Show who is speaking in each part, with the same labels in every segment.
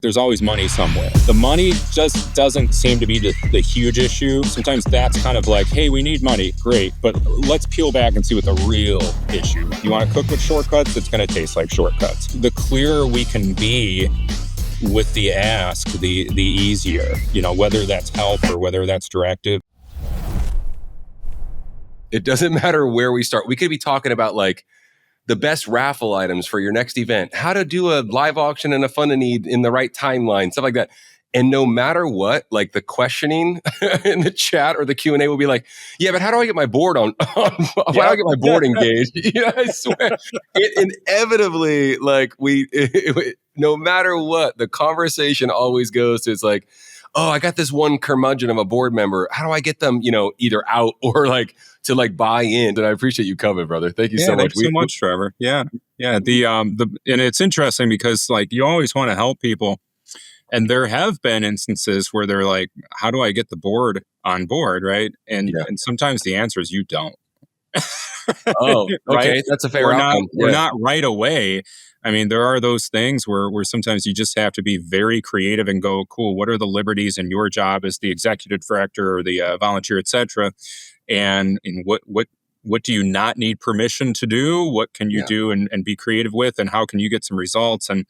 Speaker 1: There's always money somewhere. The money just doesn't seem to be the huge issue. Sometimes that's kind of like, hey, we need money. Great. But let's peel back and see what the real issue. You want to cook with shortcuts? It's going to taste like shortcuts. The clearer we can be with the ask, the easier, whether that's help or whether that's directive.
Speaker 2: It doesn't matter where we start. We could be talking about like the best raffle items for your next event, how to do a live auction and a fund of need in the right timeline, stuff like that. And no matter what, like the questioning in the chat or the Q&A will be like, yeah, but how do I get my board how do I get my board engaged? Yeah, I swear. It inevitably, like no matter what, the conversation always goes to, it's like, oh, I got this one curmudgeon of a board member. How do I get them, either out or like to like buy in? And I appreciate you coming, brother. Thank you so much.
Speaker 1: Thanks so much, Trevor. Yeah. And it's interesting because like you always want to help people. And there have been instances where they're like, how do I get the board on board? Right. And sometimes the answer is you don't.
Speaker 2: Oh, okay.
Speaker 1: Right?
Speaker 2: That's a fair outcome.
Speaker 1: We're not right away. I mean, there are those things where sometimes you just have to be very creative and go, cool, what are the liberties in your job as the executive director or the volunteer, et cetera? And what do you not need permission to do? What can you do and be creative with? And how can you get some results? And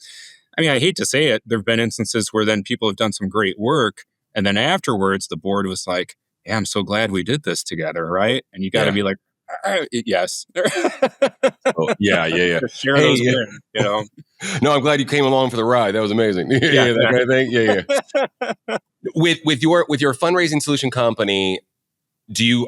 Speaker 1: I mean, I hate to say it, there have been instances where then people have done some great work. And then afterwards, the board was like, yeah, I'm so glad we did this together, right? And you got to be like, yes. Share those wins,
Speaker 2: No, I'm glad you came along for the ride. That was amazing. That kind of thing. Yeah. With your fundraising solution company,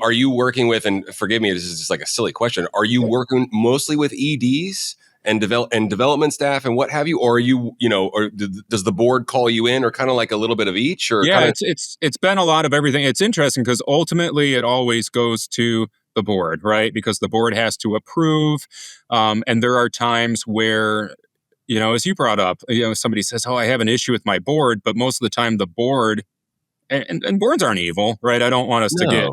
Speaker 2: are you working with, and forgive me, this is just like a silly question, are you working mostly with EDs and development staff and what have you, or are you, or does the board call you in, or kind of like a little bit of each? Or
Speaker 1: it's been a lot of everything. It's interesting because ultimately it always goes to the board, right? Because the board has to approve. And there are times where, as you brought up, somebody says, oh, I have an issue with my board, but most of the time the board, and boards aren't evil, right? I don't want us to get,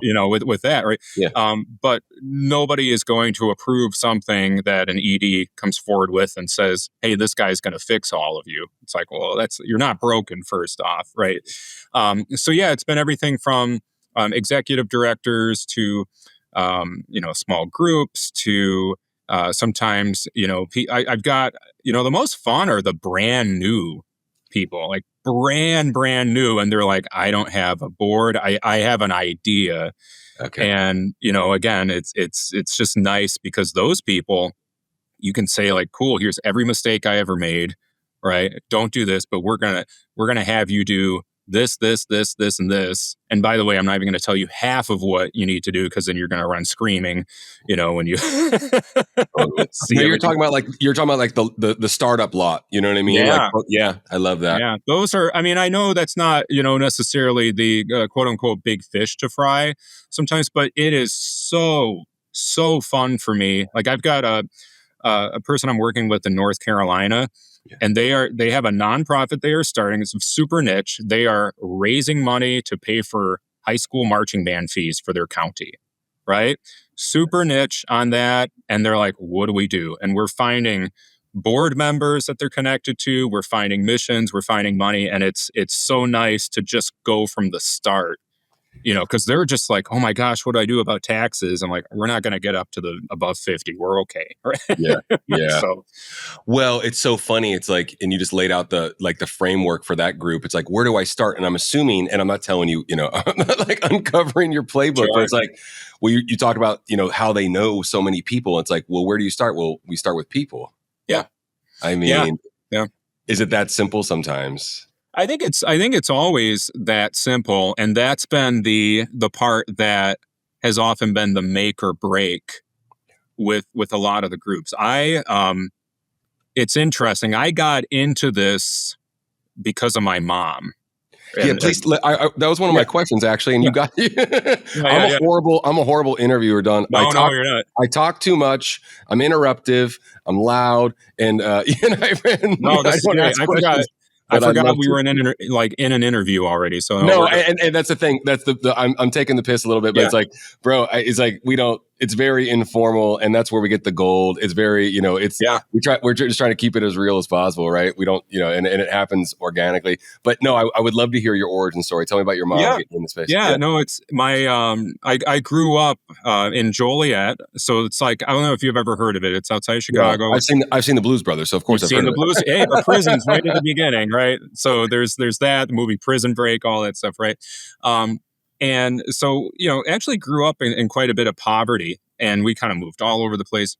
Speaker 1: with that, right?
Speaker 2: Yeah.
Speaker 1: But nobody is going to approve something that an ED comes forward with and says, hey, this guy's going to fix all of you. It's like, well, you're not broken, first off, right? So it's been everything from executive directors to small groups to sometimes, I've got, the most fun are the brand new people, like brand new. And they're like, I don't have a board. I have an idea.
Speaker 2: Okay.
Speaker 1: And, again, it's just nice because those people, you can say like, cool, here's every mistake I ever made, right? Don't do this, but we're going to have you do this, and this. And by the way, I'm not even going to tell you half of what you need to do because then you're going to run screaming, when you
Speaker 2: you're talking about like the startup lot, you know what I mean?
Speaker 1: Yeah.
Speaker 2: I love that.
Speaker 1: Yeah. Those are, I mean, I know that's not, necessarily the quote unquote big fish to fry sometimes, but it is so fun for me. Like I've got a person I'm working with in North Carolina. And they have a nonprofit they are starting. It's super niche. They are raising money to pay for high school marching band fees for their county, right? Super niche on that. And they're like, what do we do? And we're finding board members that they're connected to. We're finding missions. We're finding money. And it's so nice to just go from the start, because they're just like, oh my gosh, what do I do about taxes? I'm like, we're not going to get up to the above 50. We're okay. Right?
Speaker 2: Yeah.
Speaker 1: So,
Speaker 2: well, it's so funny. It's like, and you just laid out the framework for that group. It's like, where do I start? And I'm assuming, and I'm not telling you, I'm not like uncovering your playbook, but it's like, well, you talked about, how they know so many people. It's like, well, where do you start? Well, we start with people.
Speaker 1: Yeah.
Speaker 2: I mean,
Speaker 1: yeah.
Speaker 2: Is it that simple sometimes?
Speaker 1: I think it's always that simple, and that's been the part that has often been the make or break with a lot of the groups. It's interesting. I got into this because of my mom.
Speaker 2: Yeah, please. That was one of my questions actually, and you got. I'm a horrible interviewer, Don.
Speaker 1: No, you're not.
Speaker 2: I talk too much. I'm interruptive. I'm loud, and
Speaker 1: I forgot we were in an interview already. So
Speaker 2: no, and that's the thing. That's I'm taking the piss a little bit, but it's like, bro, it's like we don't. it's very informal, and that's where we get the gold. It's very,
Speaker 1: Yeah.
Speaker 2: we're just trying to keep it as real as possible, right? We don't, and it happens organically. But no, I would love to hear your origin story. Tell me about your mom getting in the space.
Speaker 1: Yeah, no, it's my I grew up in Joliet, so it's like, I don't know if you've ever heard of it. It's outside Chicago.
Speaker 2: Well, I've seen the Blues Brothers, so of course
Speaker 1: You've
Speaker 2: I've
Speaker 1: seen
Speaker 2: heard
Speaker 1: the
Speaker 2: of it.
Speaker 1: Blues. Hey, but prison's right at the beginning, right? So there's that, the movie Prison Break, all that stuff, right? And so, actually grew up in quite a bit of poverty, and we kind of moved all over the place.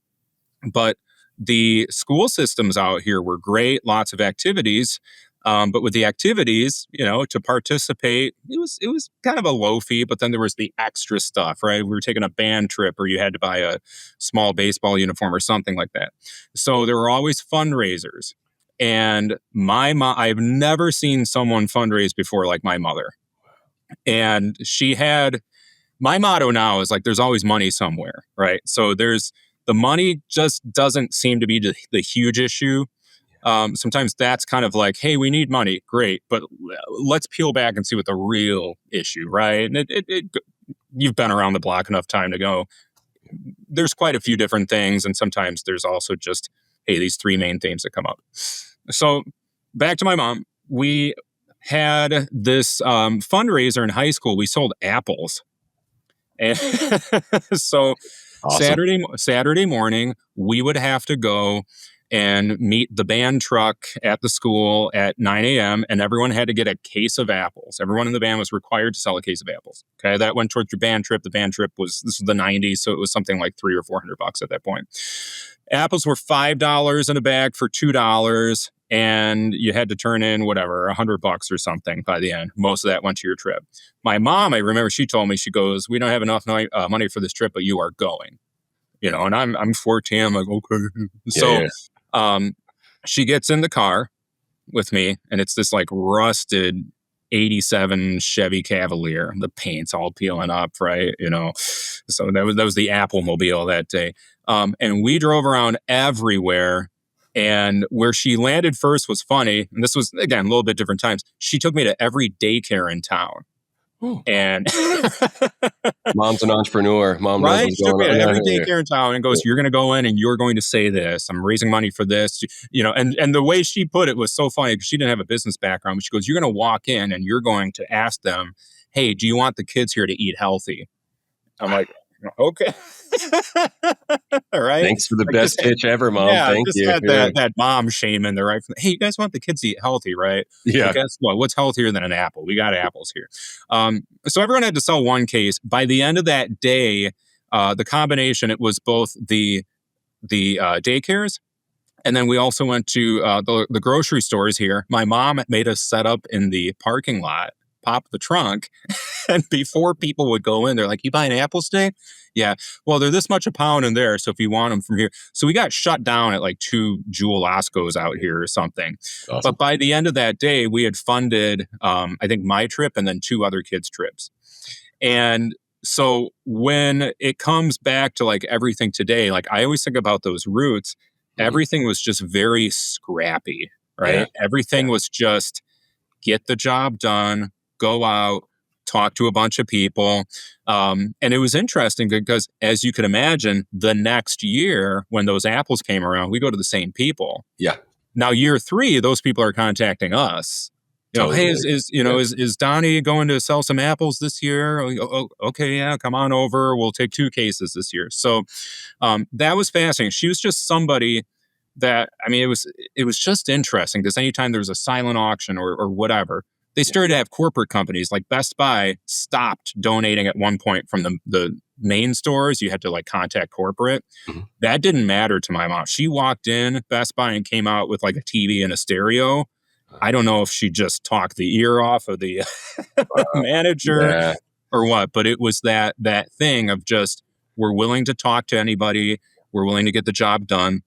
Speaker 1: But the school systems out here were great, lots of activities. But with the activities, to participate, it was kind of a low fee, but then there was the extra stuff, right? We were taking a band trip, or you had to buy a small baseball uniform or something like that. So there were always fundraisers. And my mom, I've never seen someone fundraise before like my mother. And my motto now is like, there's always money somewhere, right? So the money just doesn't seem to be the huge issue. Sometimes that's kind of like, hey, we need money. Great. But let's peel back and see what the real issue, right? And you've been around the block enough time to go, there's quite a few different things. And sometimes there's also just, hey, these three main themes that come up. So back to my mom, we had this fundraiser in high school. We sold apples. And so
Speaker 2: Awesome.
Speaker 1: Saturday morning, we would have to go and meet the band truck at the school at 9 a.m. and everyone had to get a case of apples. Everyone in the band was required to sell a case of apples. Okay, that went towards your band trip. The band trip this was the 90s, so it was something like $300 or $400 at that point. Apples were $5 in a bag for $2. And you had to turn in whatever, $100 or something by the end. Most of that went to your trip. My mom, I remember she told me, she goes, we don't have enough money for this trip, but you are going. And I'm 14. I'm like, okay. She gets in the car with me, and it's this like rusted 87 Chevy Cavalier. The paint's all peeling up, right? So that was the Apple Mobile that day. And we drove around everywhere. And where she landed first was funny. And this was, again, a little bit different times. She took me to every daycare in town.
Speaker 2: Ooh.
Speaker 1: And
Speaker 2: Mom's an entrepreneur. Mom knows
Speaker 1: right?
Speaker 2: what's
Speaker 1: She took
Speaker 2: going
Speaker 1: me to
Speaker 2: on.
Speaker 1: every daycare in town and goes, you're going to go in and you're going to say this. I'm raising money for this. And the way she put it was so funny because she didn't have a business background. But she goes, you're going to walk in and you're going to ask them, hey, do you want the kids here to eat healthy? I'm like, okay. All right.
Speaker 2: Thanks for the best pitch ever, Mom.
Speaker 1: Yeah,
Speaker 2: Thank
Speaker 1: just
Speaker 2: you.
Speaker 1: had that mom shame in there, right? Hey, you guys want the kids to eat healthy, right?
Speaker 2: Yeah.
Speaker 1: Well, guess what? What's healthier than an apple? We got apples here. So everyone had to sell one case. By the end of that day, the combination, it was both the daycares, and then we also went to the grocery stores here. My mom made us set up in the parking lot, pop the trunk, and before people would go in, they're like, you buying apples today? Yeah. Well, they're this much a pound in there, so if you want them from here. So we got shut down at like 2 Jewel Oscos out here or something.
Speaker 2: Awesome.
Speaker 1: But by the end of that day, we had funded, I think, my trip and then 2 other kids' trips. And so when it comes back to like everything today, like I always think about those roots, everything was just very scrappy, right?
Speaker 2: Yeah.
Speaker 1: Everything was just get the job done, go out, talk to a bunch of people. And it was interesting because, as you can imagine, the next year when those apples came around, we go to the same people.
Speaker 2: Yeah.
Speaker 1: Now, year 3, those people are contacting us.
Speaker 2: Totally.
Speaker 1: Hey, is Donnie going to sell some apples this year? Oh, okay, yeah, come on over. We'll take 2 cases this year. So that was fascinating. She was just somebody that, I mean, it was just interesting because anytime there was a silent auction or whatever, they started to have corporate companies like Best Buy stopped donating at one point from the main stores. You had to like contact corporate.
Speaker 2: Mm-hmm.
Speaker 1: That didn't matter to my mom. She walked in Best Buy and came out with like a TV and a stereo. I don't know if she just talked the ear off of the manager or what, but it was that thing of just, we're willing to talk to anybody. We're willing to get the job done.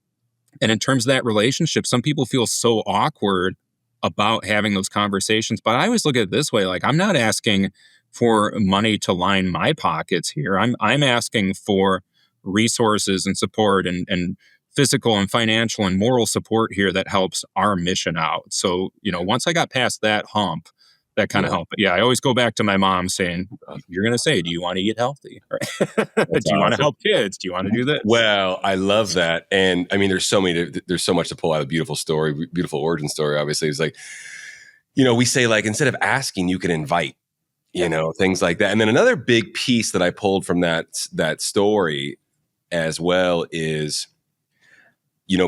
Speaker 1: And in terms of that relationship, some people feel so awkward about having those conversations. But I always look at it this way, like I'm not asking for money to line my pockets here. I'm asking for resources and support and physical and financial and moral support here that helps our mission out. So, once I got past that hump, that kind of help. But yeah, I always go back to my mom saying, you're going to say, do you want to eat healthy? Do you want to help kids? Do you want to do this?
Speaker 2: Well, I love that. And I mean, there's so much to pull out. A beautiful story, beautiful origin story. Obviously, it's like, we say like, instead of asking, you can invite, things like that. And then another big piece that I pulled from that story as well is,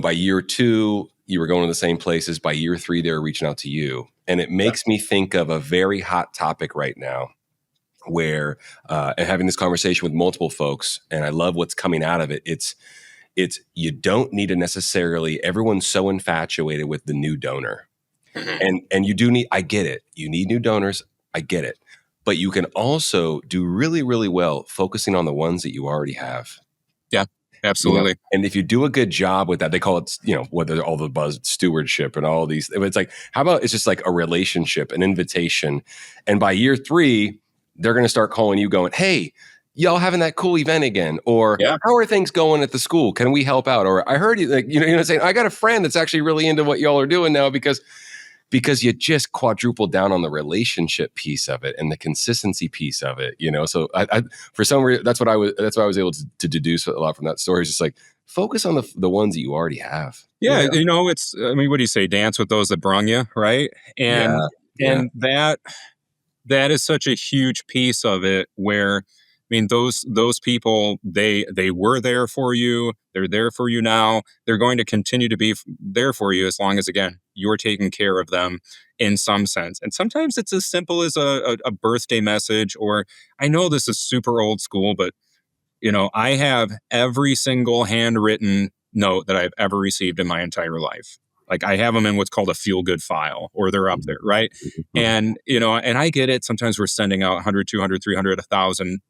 Speaker 2: by year 2, you were going to the same places. By year 3, they were reaching out to you. And it makes me think of a very hot topic right now where, and having this conversation with multiple folks, and I love what's coming out of it. It's you don't need to necessarily, everyone's so infatuated with the new donor. And you do need, I get it. You need new donors. I get it. But you can also do really, really well focusing on the ones that you already have.
Speaker 1: Yeah, absolutely.
Speaker 2: And if you do a good job with that, they call it, whether all the buzz stewardship and all these, it's like, how about it's just like a relationship, an invitation. And by year 3, they're going to start calling you going, hey, y'all having that cool event again? Or how are things going at the school? Can we help out? Or I heard you, like, saying, I got a friend that's actually really into what y'all are doing now because you just quadrupled down on the relationship piece of it and the consistency piece of it, So I for some reason, that's what I was able to deduce a lot from that story. It's just like, focus on the ones that you already have.
Speaker 1: Yeah. It's, I mean, what do you say? Dance with those that brung you. Right. And that is such a huge piece of it where, I mean, those people, they were there for you. They're there for you now. They're going to continue to be there for you as long as, again, you're taking care of them in some sense. And sometimes it's as simple as a birthday message, or I know this is super old school, but, I have every single handwritten note that I've ever received in my entire life. Like I have them in what's called a feel-good file, or they're up there, right? And, and I get it. Sometimes we're sending out 100, 200, 300, 1,000,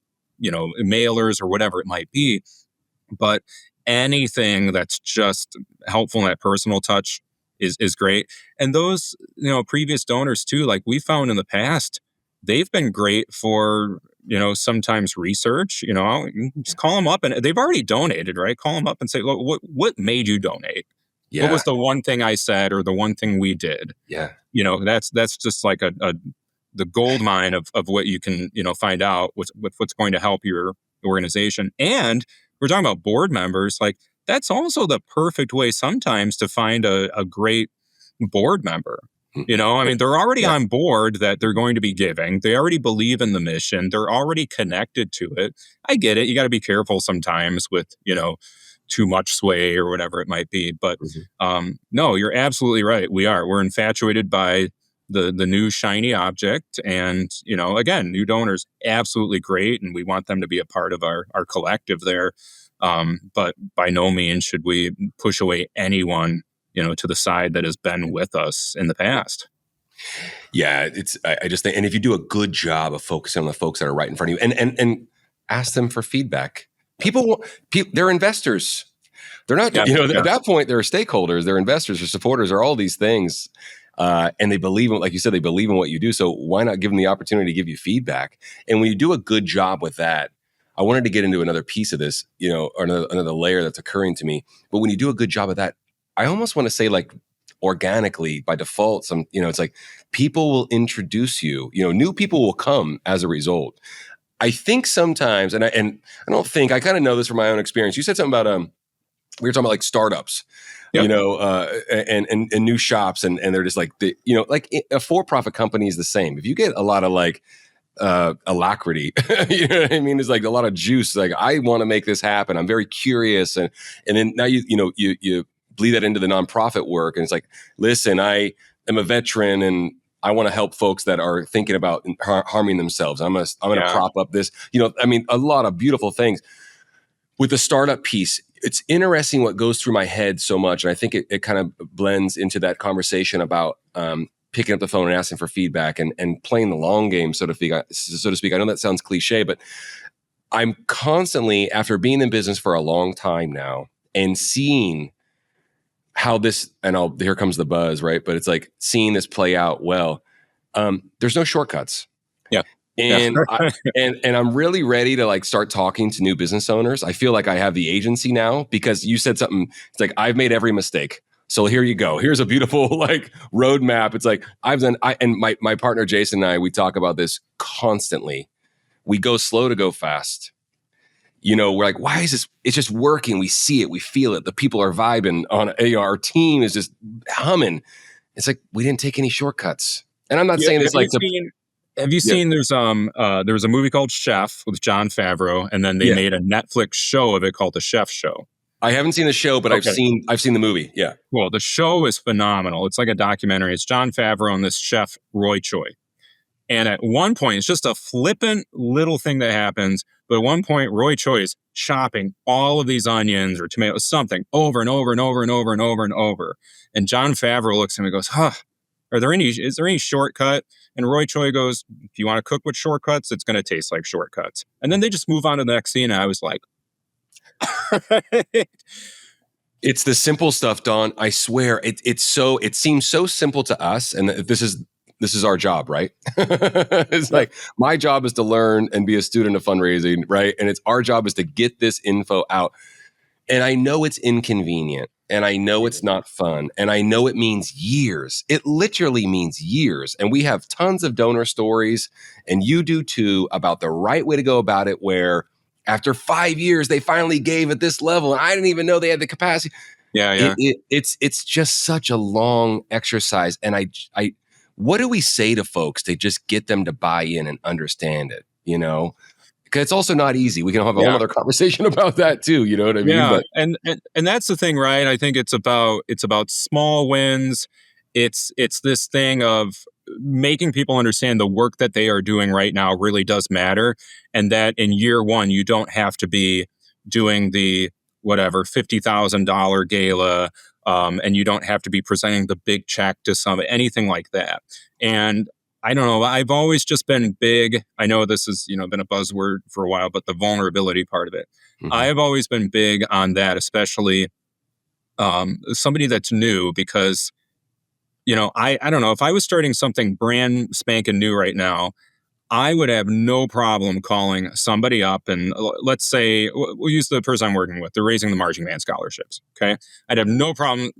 Speaker 1: mailers or whatever it might be. But anything that's just helpful in that personal touch is great. And those, previous donors too, like we found in the past, they've been great for, sometimes research, just call them up and they've already donated, right? Call them up and say, look, what made you donate? Yeah. What was the one thing I said or the one thing we did?
Speaker 2: Yeah.
Speaker 1: That's just like the gold mine of what you can, find out with what's going to help your organization. And we're talking about board members. Like that's also the perfect way sometimes to find a great board member. I mean, they're already on board that they're going to be giving. They already believe in the mission. They're already connected to it. I get it. You got to be careful sometimes with, too much sway or whatever it might be. But no, you're absolutely right. We're infatuated by the new shiny object. And, again, new donors, absolutely great. And we want them to be a part of our collective there. But by no means should we push away anyone, to the side that has been with us in the past.
Speaker 2: Yeah, I just think, and if you do a good job of focusing on the folks that are right in front of you and ask them for feedback, they're investors. They're not, at that point, they're stakeholders, they're investors, they're supporters, or all these things. And they believe in, like you said, they believe in what you do. So why not give them the opportunity to give you feedback? And when you do a good job with that, I wanted to get into another piece of this, or another layer that's occurring to me. But when you do a good job of that, I almost want to say like organically by default, it's like people will introduce you, new people will come as a result. I think sometimes, and I don't think, I kind of know this from my own experience. You said something about, we were talking about like startups, and new shops, and they're just like, like a for-profit company is the same. If you get a lot of like, alacrity, you know what I mean? It's like a lot of juice. Like, I want to make this happen. I'm very curious. And then now you bleed that into the nonprofit work. And it's like, listen, I am a veteran and I want to help folks that are thinking about harming themselves. I'm going to prop up this, a lot of beautiful things. With the startup piece, it's interesting what goes through my head so much. And I think it kind of blends into that conversation about, picking up the phone and asking for feedback and playing the long game, so to speak. I know that sounds cliche, but I'm constantly, after being in business for a long time now and seeing how this, and here comes the buzz, right? But it's like seeing this play out well. There's no shortcuts.
Speaker 1: Yeah.
Speaker 2: And and I'm really ready to like start talking to new business owners. I feel like I have the agency now because you said something. It's like, I've made every mistake. So here you go. Here's a beautiful like roadmap. It's like my partner Jason and I, we talk about this constantly. We go slow to go fast. We're like, why is this? It's just working. We see it. We feel it. The people are vibing on our team is just humming. It's like, we didn't take any shortcuts. And I'm not saying
Speaker 1: Have
Speaker 2: it's
Speaker 1: you
Speaker 2: like
Speaker 1: seen? Have you seen? There was a movie called Chef with Jon Favreau, and then they made a Netflix show of it called The Chef Show.
Speaker 2: I haven't seen the show, but I've seen the movie. Yeah.
Speaker 1: Well, the show is phenomenal. It's like a documentary. It's Jon Favreau and this chef Roy Choi. And at one point, it's just a flippant little thing that happens. But at one point, Roy Choi is chopping all of these onions or tomatoes, something over and over and over and over and over and over. And Jon Favreau looks at him and goes, is there any shortcut? And Roy Choi goes, if you want to cook with shortcuts, it's going to taste like shortcuts. And then they just move on to the next scene. And I was like,
Speaker 2: it's the simple stuff, Don. I swear, it seems so simple to us, and this is our job, right? It's like my job is to learn and be a student of fundraising, right? And it's our job is to get this info out. And I know it's inconvenient, and I know it's not fun, and I know it means years. It literally means years. And we have tons of donor stories, and you do too, about the right way to go about it, where after 5 years, they finally gave at this level, and I didn't even know they had the capacity.
Speaker 1: Yeah.
Speaker 2: It's just such a long exercise. And I what do we say to folks to just get them to buy in and understand it? Because it's also not easy. We can have a whole other conversation about that too. You know what I mean?
Speaker 1: Yeah, and that's the thing, right? I think it's about small wins. It's this thing of making people understand the work that they are doing right now really does matter, and that in year one you don't have to be doing the whatever $50,000 gala, and you don't have to be presenting the big check to anything like that. And I don't know. I've always just been big. I know this has been a buzzword for a while, but the vulnerability part of it, I've always been big on that, especially somebody that's new, because I don't know, if I was starting something brand spanking new right now, I would have no problem calling somebody up, and let's say we'll use the person I'm working with. They're raising the marching band scholarships. Okay, I'd have no problem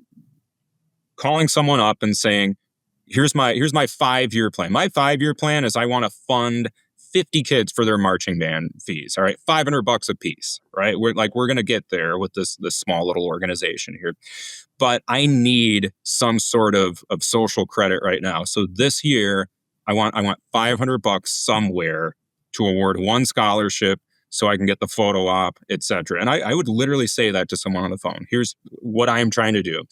Speaker 1: calling someone up and saying, here's my 5-year plan. My 5-year plan is I want to fund 50 kids for their marching band fees. All right, $500 a piece. Right, we're going to get there with this small little organization here, but I need some sort of social credit right now. So this year, I want $500 somewhere to award one scholarship so I can get the photo op, etc. And I would literally say that to someone on the phone. Here's what I'm trying to do.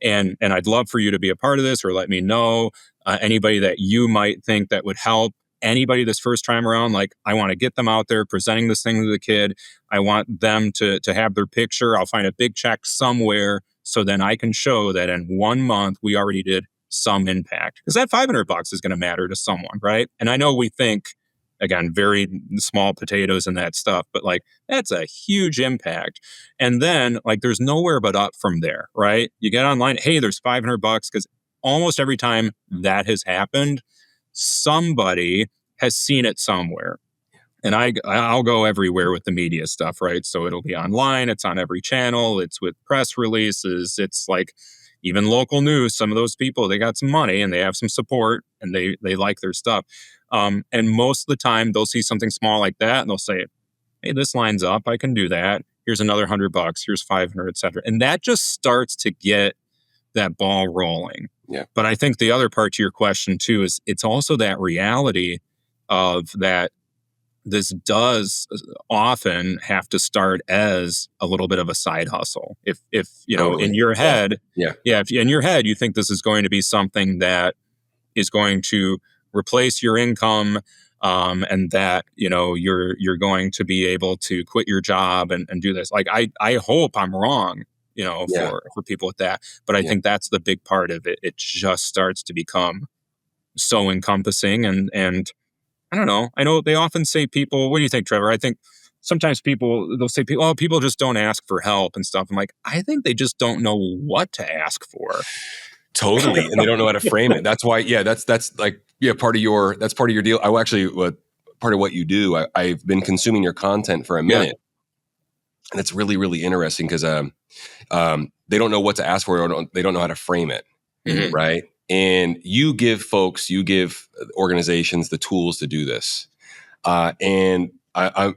Speaker 1: And I'd love for you to be a part of this, or let me know anybody that you might think that would help. Anybody this first time around, like, I want to get them out there presenting this thing to the kid. I want them to have their picture. I'll find a big check somewhere so then I can show that in 1 month we already did some impact. Because that $500 is going to matter to someone, right? And I know we think, again, very small potatoes and that stuff, but like, that's a huge impact. And then like, there's nowhere but up from there, right? You get online, hey, there's $500, because almost every time that has happened, somebody has seen it somewhere. And I'll go everywhere with the media stuff, right? So it'll be online, it's on every channel, it's with press releases, it's like even local news. Some of those people, they got some money and they have some support and they like their stuff. And most of the time they'll see something small like that and they'll say, hey, this lines up, I can do that. Here's another $100, here's 500, et cetera. And that just starts to get that ball rolling.
Speaker 2: Yeah.
Speaker 1: But I think the other part to your question too is it's also that reality of that this does often have to start as a little bit of a side hustle. If
Speaker 2: Totally.
Speaker 1: In your head, if in your head you think this is going to be something that is going to replace your income, and that you're going to be able to quit your job and do this. Like I hope I'm wrong, for people with that. But I think that's the big part of it. It just starts to become so encompassing and I don't know. I know they often say people, what do you think, Trevor? I think sometimes they'll say, people just don't ask for help and stuff. I'm like, I think they just don't know what to ask for.
Speaker 2: Totally. And they don't know how to frame it. That's why, that's like, part of your deal. Part of what you do. I've been consuming your content for a minute. And it's really, really interesting because they don't know what to ask for, or they don't know how to frame it,
Speaker 1: Mhm.
Speaker 2: right? And you give organizations the tools to do this. And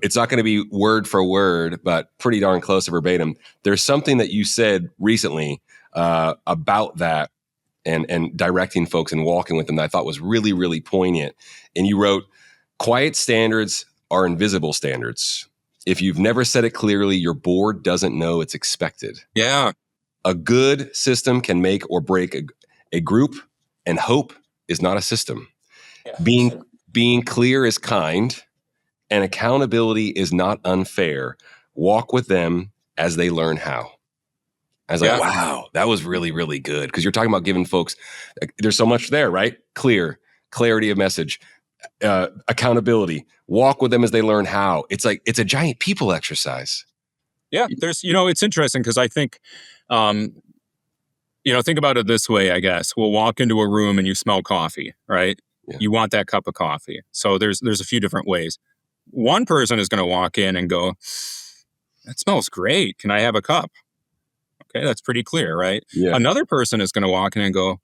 Speaker 2: it's not going to be word for word, but pretty darn close to verbatim. There's something that you said recently about that and directing folks and walking with them that I thought was really, really poignant. And you wrote, "Quiet standards are invisible standards. If you've never said it clearly, your board doesn't know it's expected.
Speaker 1: Yeah.
Speaker 2: A good system can make or break a group, and hope is not a system.
Speaker 1: Yeah.
Speaker 2: Being clear is kind, and accountability is not unfair. Walk with them as they learn how." I was like,
Speaker 1: Yeah.
Speaker 2: wow, that was really, really good. Because you're talking about giving folks, there's so much there, right? Clarity of message, accountability, walk with them as they learn how. It's like, it's a giant people exercise.
Speaker 1: Yeah. It's interesting because I think, um, think about it this way, I guess. We'll walk into a room and you smell coffee, right?
Speaker 2: Yeah.
Speaker 1: You want that cup of coffee. So there's a few different ways. One person is going to walk in and go, "That smells great. Can I have a cup?" Okay, that's pretty clear, right?
Speaker 2: Yeah.
Speaker 1: Another person is going to walk in and go,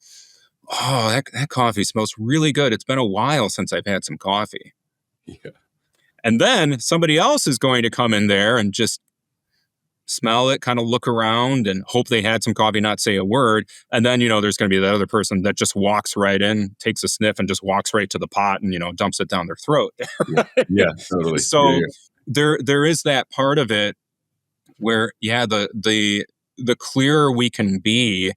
Speaker 1: "Oh, that coffee smells really good. It's been a while since I've had some coffee."
Speaker 2: Yeah.
Speaker 1: And then somebody else is going to come in there and just smell it, kind of look around and hope they had some coffee, not say a word. And then, there's going to be that other person that just walks right in, takes a sniff and just walks right to the pot and, dumps it down their throat.
Speaker 2: Yeah, totally.
Speaker 1: So
Speaker 2: Yeah.
Speaker 1: there is that part of it where, yeah, the clearer we can be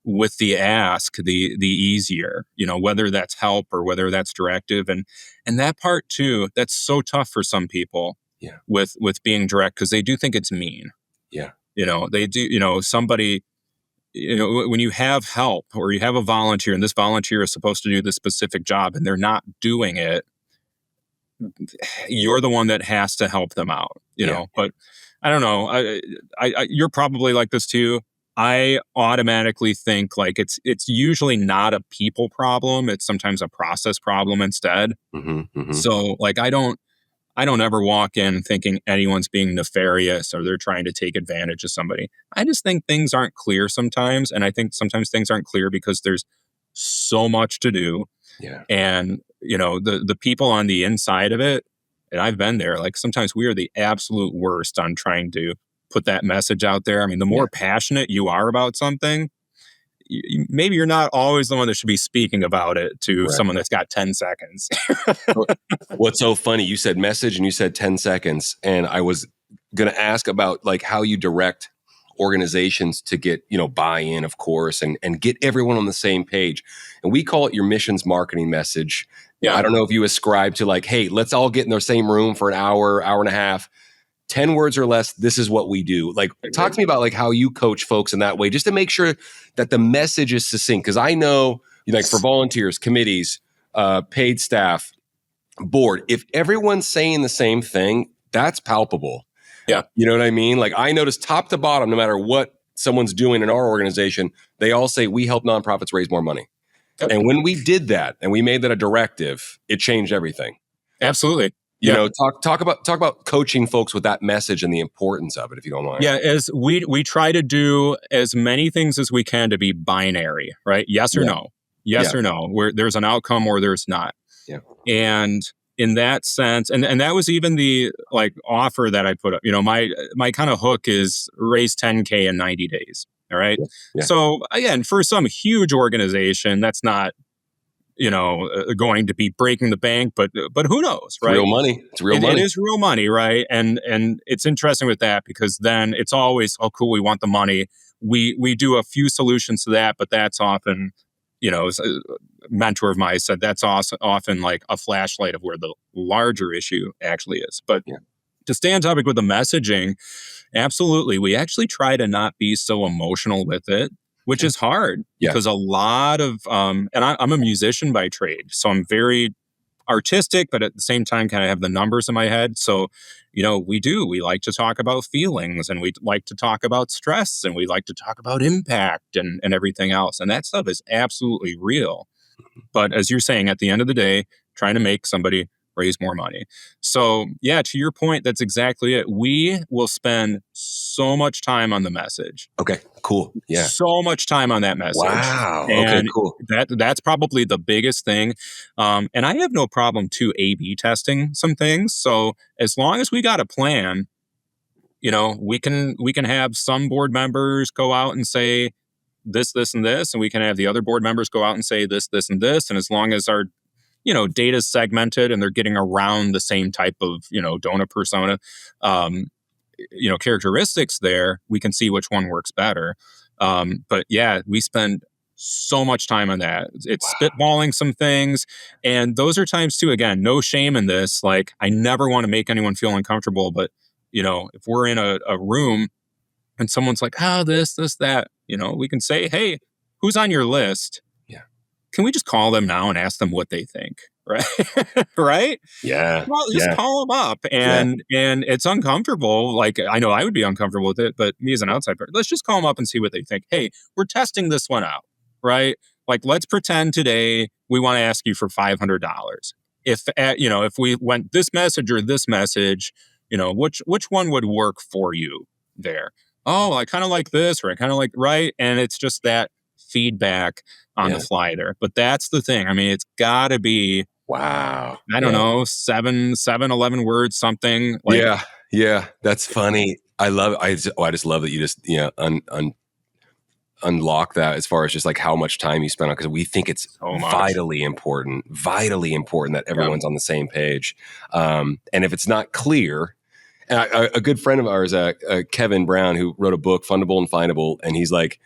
Speaker 1: with the ask, the easier, whether that's help or whether that's directive. And that part too, that's so tough for some people.
Speaker 2: Yeah.
Speaker 1: With being direct, because they do think it's mean.
Speaker 2: Yeah.
Speaker 1: They do, somebody, when you have help or you have a volunteer and this volunteer is supposed to do this specific job and they're not doing it, you're the one that has to help them out, but I don't know. You're probably like this too. I automatically think like it's usually not a people problem. It's sometimes a process problem instead.
Speaker 2: Mm-hmm, mm-hmm.
Speaker 1: So like, I don't ever walk in thinking anyone's being nefarious or they're trying to take advantage of somebody. I just think things aren't clear sometimes. And I think sometimes things aren't clear because there's so much to do.
Speaker 2: Yeah.
Speaker 1: And, the people on the inside of it, and I've been there, like sometimes we are the absolute worst on trying to put that message out there. I mean, the more passionate you are about something, maybe you're not always the one that should be speaking about it to someone that's got 10 seconds.
Speaker 2: What's so funny, you said message and you said 10 seconds. And I was going to ask about like how you direct organizations to get, buy-in, of course, and get everyone on the same page. And we call it your missions marketing message.
Speaker 1: Yeah.
Speaker 2: I don't know if you ascribe to like, hey, let's all get in the same room for an hour and a half, 10 words or less. This is what we do. Like, talk to me about like how you coach folks in that way, just to make sure that the message is succinct. Because I know, like for volunteers, committees, paid staff, board, if everyone's saying the same thing, that's palpable.
Speaker 1: Yeah.
Speaker 2: You know what I mean? Like I notice top to bottom, no matter what someone's doing in our organization, they all say we help nonprofits raise more money. Yep. And when we did that and we made that a directive, it changed everything.
Speaker 1: Absolutely.
Speaker 2: Talk about coaching folks with that message and the importance of it, if you don't mind.
Speaker 1: Yeah, as we try to do as many things as we can to be binary, right? Yes or no. Yes or no. Where there's an outcome or there's not.
Speaker 2: Yeah.
Speaker 1: And in that sense, and that was even the like offer that I put up. My kind of hook is raise 10K in 90 days. All right.
Speaker 2: Yeah.
Speaker 1: So again, for some huge organization, that's not going to be breaking the bank, but who knows, right?
Speaker 2: Real money. It's real money.
Speaker 1: It is real money, right? And it's interesting with that because then it's always, oh, cool, we want the money. We do a few solutions to that, but that's often, as a mentor of mine said, that's also often like a flashlight of where the larger issue actually is. But to stay on topic with the messaging, absolutely, we actually try to not be so emotional with it, which is hard because a lot of, and I'm a musician by trade, so I'm very artistic, but at the same time, kind of have the numbers in my head. So, we like to talk about feelings and we like to talk about stress and we like to talk about impact and everything else. And that stuff is absolutely real. But as you're saying, at the end of the day, trying to make somebody raise more money. So yeah, to your point, that's exactly it. We will spend so much time on the message.
Speaker 2: Okay, cool. Yeah.
Speaker 1: So much time on that message.
Speaker 2: Wow. Okay,
Speaker 1: And
Speaker 2: cool.
Speaker 1: that's probably the biggest thing. And I have no problem too A/B testing some things. So as long as we got a plan, we can have some board members go out and say this, this, and this, and we can have the other board members go out and say this, this, and this. And as long as our data is segmented and they're getting around the same type of donor persona, characteristics there, we can see which one works better. But yeah, we spend so much time on that. It's spitballing some things. And those are times too, again, no shame in this. Like, I never want to make anyone feel uncomfortable, but if we're in a room and someone's like, this, that, we can say, hey, who's on your list?
Speaker 2: Yeah.
Speaker 1: Can we just call them now and ask them what they think? Right. Right.
Speaker 2: Yeah.
Speaker 1: Well, just call them up, and it's uncomfortable. Like, I know I would be uncomfortable with it, but me as an outsider, let's just call them up and see what they think. Hey, we're testing this one out, right? Like, let's pretend today we want to ask you for $500. If we went this message or this message, which one would work for you there? Oh, I kind of like this, or I kind of like, right? And it's just that feedback on the fly there. But that's the thing. I mean, it's got to be,
Speaker 2: wow,
Speaker 1: I don't know, 11 words, something like.
Speaker 2: Yeah. That's funny. I love it. I just love that you just unlock that as far as just like how much time you spend on, because we think it's
Speaker 1: So much.
Speaker 2: vitally important that everyone's on the same page. And if it's not clear, and a good friend of ours, Kevin Brown, who wrote a book, Fundable and Findable, and he's like,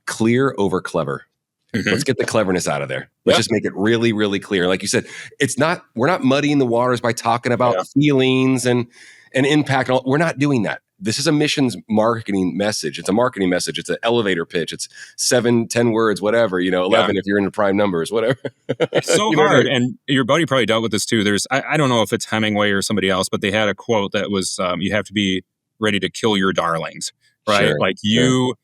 Speaker 2: clear over clever.
Speaker 1: Mhm.
Speaker 2: Let's get the cleverness out of there. Let's just make it really, really clear. Like you said, we're not muddying the waters by talking about feelings and impact. We're not doing that. This is a missions marketing message. It's a marketing message. It's an elevator pitch. It's 7-10 words, whatever, 11 if you're into prime numbers, whatever.
Speaker 1: It's so hard. And your buddy probably dealt with this too. I don't know if it's Hemingway or somebody else, but they had a quote that was, you have to be ready to kill your darlings, right?
Speaker 2: Sure.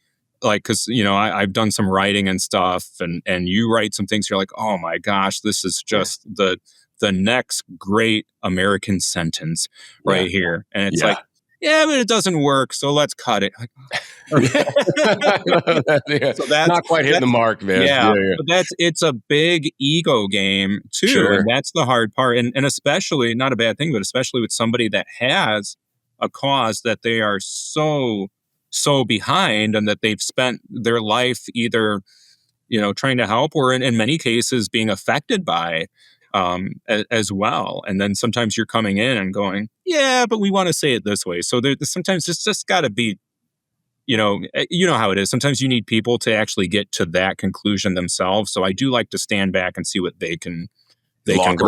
Speaker 1: Because I've done some writing and stuff, and you write some things, you're like, oh my gosh, this is just the next great American sentence right here, and it's like, but it doesn't work, so let's cut it.
Speaker 2: So that's not quite hitting the mark, man.
Speaker 1: But it's a big ego game too, and that's the hard part, and especially, not a bad thing, but especially with somebody that has a cause that they are so behind, and that they've spent their life either trying to help, or in many cases being affected by, as well. And then sometimes you're coming in and going, but we want to say it this way. So sometimes it's just got to be, you know how it is. Sometimes you need people to actually get to that conclusion themselves. So I do like to stand back and see what they can.
Speaker 2: Lock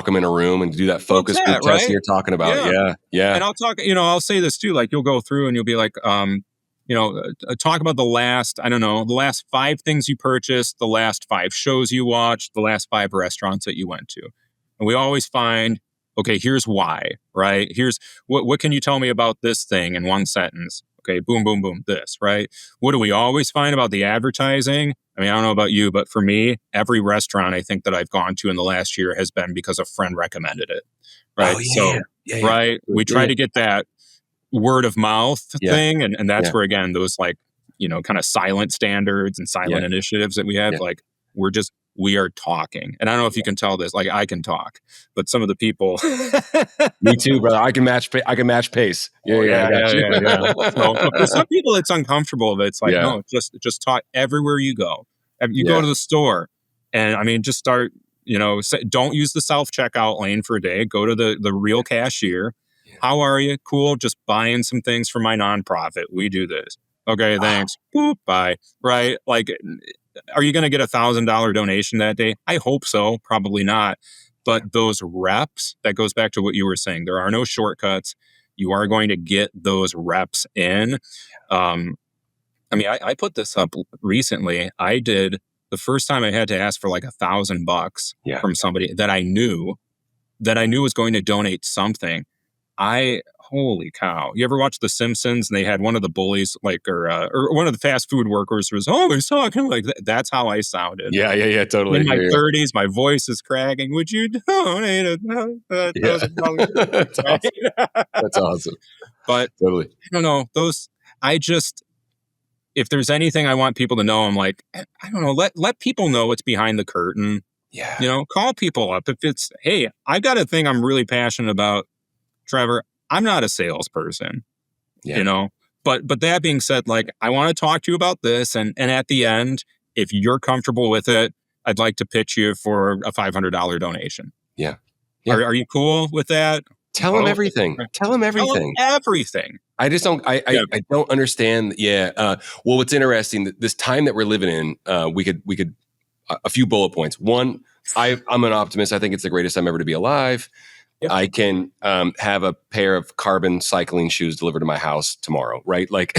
Speaker 2: them in a room and do that focus group test you're talking about. Yeah.
Speaker 1: And I'll say this too. Like, you'll go through and you'll be like, talk about the last 5 things you purchased, the last 5 shows you watched, the last 5 restaurants that you went to. And we always find, okay, here's why, right? Here's what can you tell me about this thing in one sentence? Okay, boom, boom, boom, this, right? What do we always find about the advertising? I mean, I don't know about you, but for me, every restaurant I think that I've gone to in the last year has been because a friend recommended it, right? Right? We try to get that word of mouth thing, and that's where, again, those kind of silent standards and silent initiatives that we have, like, we are talking. And I don't know if you can tell this, like, I can talk, but some of the people
Speaker 2: me too, brother. I can match pace.
Speaker 1: So, but for some people it's uncomfortable, but it's like, no, just talk everywhere you go. You go to the store, and I mean, just start, don't use the self-checkout lane for a day. Go to the real cashier. How are you? Cool. Just buying some things for my nonprofit. We do this. Okay, thanks. Boop, bye. Right? Like, are you going to get $1,000 donation that day? I hope so. Probably not. But those reps, that goes back to what you were saying. There are no shortcuts. You are going to get those reps in. I put this up recently. I did the first time I had to ask for like $1,000 from somebody that I knew was going to donate something. I holy cow. You ever watch The Simpsons and they had one of the bullies, like, or one of the fast food workers was always talking like that. That's how I sounded.
Speaker 2: Yeah, totally.
Speaker 1: In my
Speaker 2: Yeah.
Speaker 1: 30s, my voice is cracking. Would you donate
Speaker 2: Yeah.
Speaker 1: $1,000?
Speaker 2: That's awesome. That's awesome.
Speaker 1: But
Speaker 2: Totally.
Speaker 1: I don't know. I just, if there's anything I want people to know, I'm like, I don't know, let people know what's behind the curtain.
Speaker 2: Yeah.
Speaker 1: Call people up. If it's, hey, I've got a thing I'm really passionate about, Trevor, I'm not a salesperson,
Speaker 2: Yeah.
Speaker 1: but that being said, like, I want to talk to you about this. And at the end, if you're comfortable with it, I'd like to pitch you for a $500 donation.
Speaker 2: Yeah. Yeah.
Speaker 1: Are you cool with that?
Speaker 2: Tell them everything. Tell them everything.
Speaker 1: Everything.
Speaker 2: I just don't. I don't understand. Yeah. Well, what's interesting, this time that we're living in, we could a few bullet points. One, I'm an optimist. I think it's the greatest time ever to be alive. Yep. I can have a pair of carbon cycling shoes delivered to my house tomorrow, right? Like,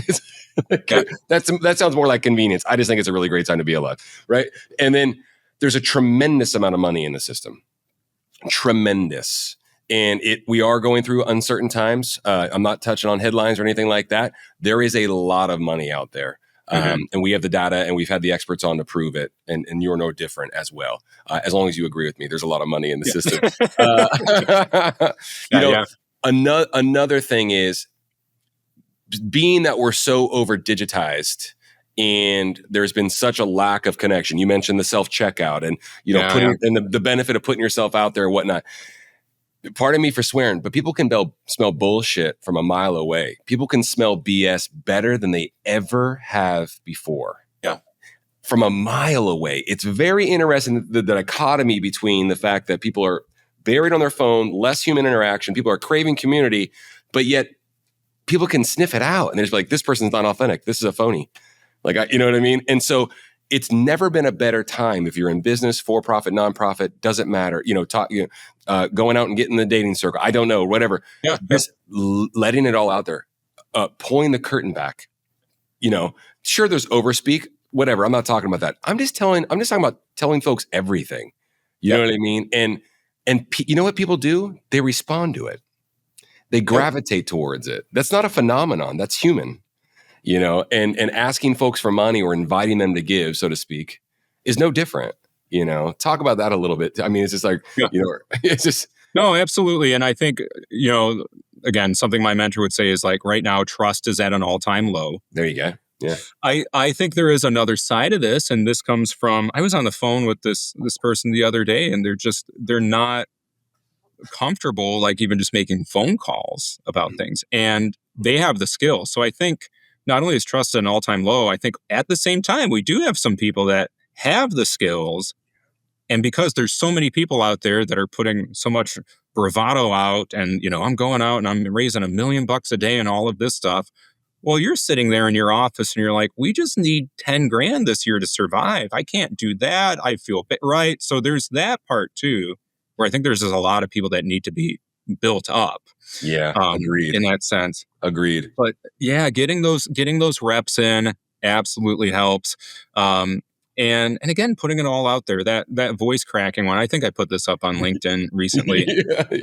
Speaker 2: that sounds more like convenience. I just think it's a really great time to be alive, right? And then there's a tremendous amount of money in the system. Tremendous. And we are going through uncertain times. I'm not touching on headlines or anything like that. There is a lot of money out there. And we have the data and we've had the experts on to prove it. And you're no different as well. As long as you agree with me, there's a lot of money in the system. Another thing is, being that we're so over digitized and there's been such a lack of connection. You mentioned the self-checkout and, and the benefit of putting yourself out there and whatnot. Pardon me for swearing, but people can smell bullshit from a mile away. People can smell BS better than they ever have before.
Speaker 1: Yeah.
Speaker 2: From a mile away. It's very interesting, the dichotomy between the fact that people are buried on their phone, less human interaction, people are craving community, but yet people can sniff it out. And they're just like, this person's not authentic. This is a phony. Like, you know what I mean? And so it's never been a better time if you're in business, for-profit, nonprofit, doesn't matter. Going out and getting the dating circle. I don't know, whatever.
Speaker 1: Yeah.
Speaker 2: Just letting it all out there, pulling the curtain back. Sure, there's overspeak, whatever. I'm not talking about that. I'm just talking about telling folks everything. You know what I mean? And you know what people do? They respond to it. They gravitate towards it. That's not a phenomenon. That's human. And asking folks for money or inviting them to give, so to speak, is no different. Talk about that a little bit. I mean, it's just like, it's just.
Speaker 1: No, absolutely. And I think, again, something my mentor would say is like, right now, trust is at an all-time low.
Speaker 2: There you go. Yeah.
Speaker 1: I think there is another side of this. And this comes from, I was on the phone with this person the other day, and they're not comfortable, like even just making phone calls about things. And they have the skills. So I think, not only is trust at an all-time low, I think at the same time, we do have some people that have the skills. And because there's so many people out there that are putting so much bravado out and, I'm going out and I'm raising $1 million a day and all of this stuff. Well, you're sitting there in your office and you're like, we just need 10 grand this year to survive. I can't do that. I feel right. So there's that part too, where I think there's just a lot of people that need to be built up.
Speaker 2: Yeah, agreed.
Speaker 1: In that sense.
Speaker 2: Agreed.
Speaker 1: But yeah, getting those reps in absolutely helps. And again, putting it all out there, that voice cracking one, I think I put this up on LinkedIn recently.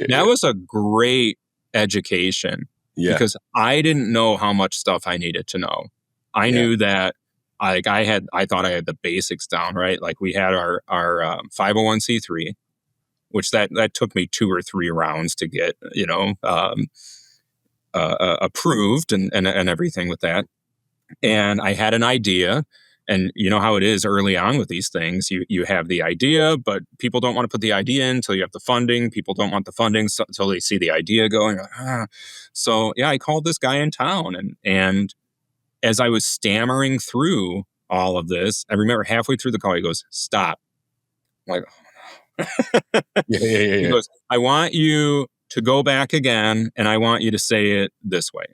Speaker 1: That was a great education because I didn't know how much stuff I needed to know. I knew that I thought I had the basics down, right? Like we had our 501c3, which that took me 2 or 3 rounds to get, approved and everything with that. And I had an idea, and you know how it is early on with these things. You have the idea, but people don't want to put the idea in until you have the funding. People don't want the funding until they see the idea going. So yeah, I called this guy in town, and as I was stammering through all of this, I remember halfway through the call, he goes, "Stop." I'm like, He goes, "I want you to go back again, and I want you to say it this way.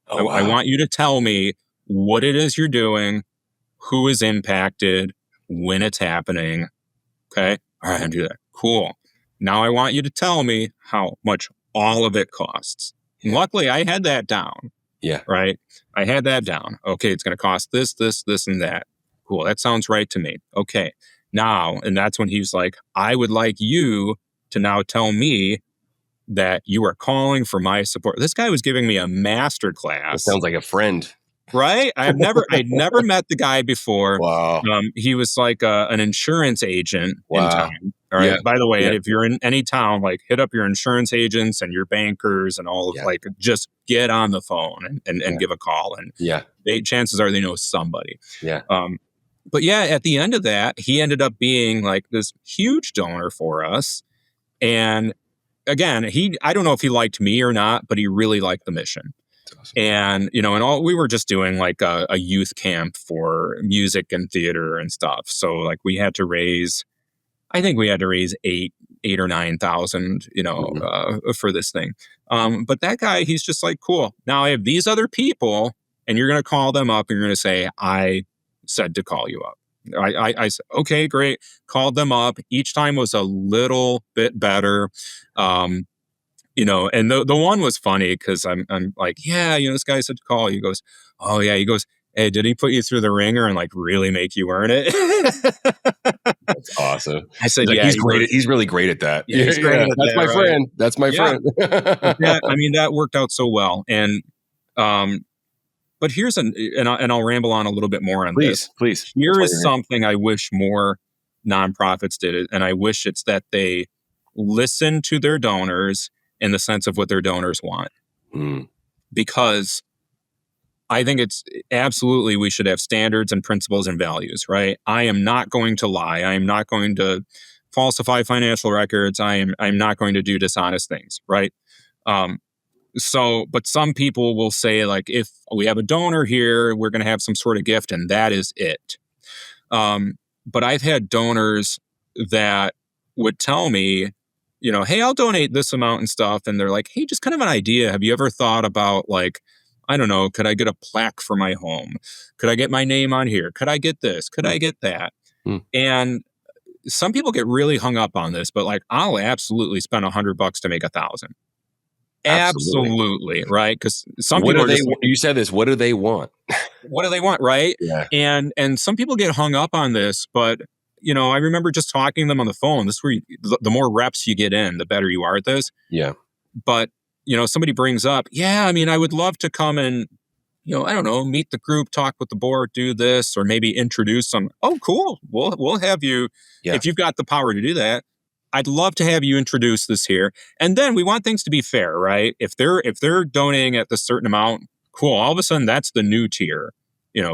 Speaker 2: Oh, wow.
Speaker 1: I want you to tell me what it is you're doing, who is impacted, when it's happening." Okay. All right, I do that. Cool. Now I want you to tell me how much all of it costs. And luckily, I had that down.
Speaker 2: Yeah.
Speaker 1: Right. I had that down. Okay. It's going to cost this, and that. Cool. That sounds right to me. Okay. Now, and that's when he's like, I would like you to now tell me that you are calling for my support. This guy was giving me a master
Speaker 2: It
Speaker 1: class.
Speaker 2: sounds like a friend.
Speaker 1: Right? I'd never met the guy before.
Speaker 2: Wow.
Speaker 1: He was like an insurance agent in
Speaker 2: Wow.
Speaker 1: town. All right.
Speaker 2: Yeah.
Speaker 1: By the way,
Speaker 2: Yeah.
Speaker 1: if you're in any town, like hit up your insurance agents and your bankers and all of
Speaker 2: Yeah.
Speaker 1: like, just get on the phone and
Speaker 2: Yeah.
Speaker 1: give a call. And
Speaker 2: Yeah.
Speaker 1: chances are they know somebody.
Speaker 2: Yeah.
Speaker 1: But yeah, at the end of that, he ended up being like this huge donor for us. And again, I don't know if he liked me or not, but he really liked the mission.
Speaker 2: Awesome.
Speaker 1: And, we were just doing like a youth camp for music and theater and stuff. So like I think we had to raise eight or 9,000, for this thing. But that guy, he's just like, cool. Now I have these other people and you're going to call them up and you're going to say, I said to call you up. I said, okay, great. Called them up. Each time was a little bit better. And the one was funny because I'm like, yeah, this guy said to call. He goes, oh yeah. He goes, hey, did he put you through the ringer and like really make you earn it?
Speaker 2: That's awesome.
Speaker 1: I said,
Speaker 2: like,
Speaker 1: yeah.
Speaker 2: He's great. He's really great at that.
Speaker 1: Yeah, he's great at
Speaker 2: That's
Speaker 1: that,
Speaker 2: my
Speaker 1: right?
Speaker 2: friend. That's my friend.
Speaker 1: That worked out so well. And but here's and I'll ramble on a little bit more on this.
Speaker 2: Please.
Speaker 1: Here is something I wish more nonprofits did it, and I wish it's that they listen to their donors in the sense of what their donors want. Because I think it's absolutely we should have standards and principles and values, right? I am not going to lie. I am not going to falsify financial records. I'm not going to do dishonest things, right? But some people will say, like, if we have a donor here, we're going to have some sort of gift, and that is it. But I've had donors that would tell me, hey, I'll donate this amount and stuff. And they're like, hey, just kind of an idea. Have you ever thought about, like, I don't know, could I get a plaque for my home? Could I get my name on here? Could I get this? Could I get that? And some people get really hung up on this, but like, I'll absolutely spend $100 to make 1,000. Absolutely, right? Because some people
Speaker 2: you said this. What do they want?
Speaker 1: What do they want, right?
Speaker 2: Yeah.
Speaker 1: And some people get hung up on this, but I remember just talking to them on the phone. This is where the more reps you get in, the better you are at this.
Speaker 2: Yeah.
Speaker 1: But somebody brings up, yeah, I mean, I would love to come and I don't know, meet the group, talk with the board, do this, or maybe introduce them. Oh, cool. We'll have you if you've got the power to do that. I'd love to have you introduce this here. And then we want things to be fair, right? If they're donating at the certain amount, cool. All of a sudden that's the new tier,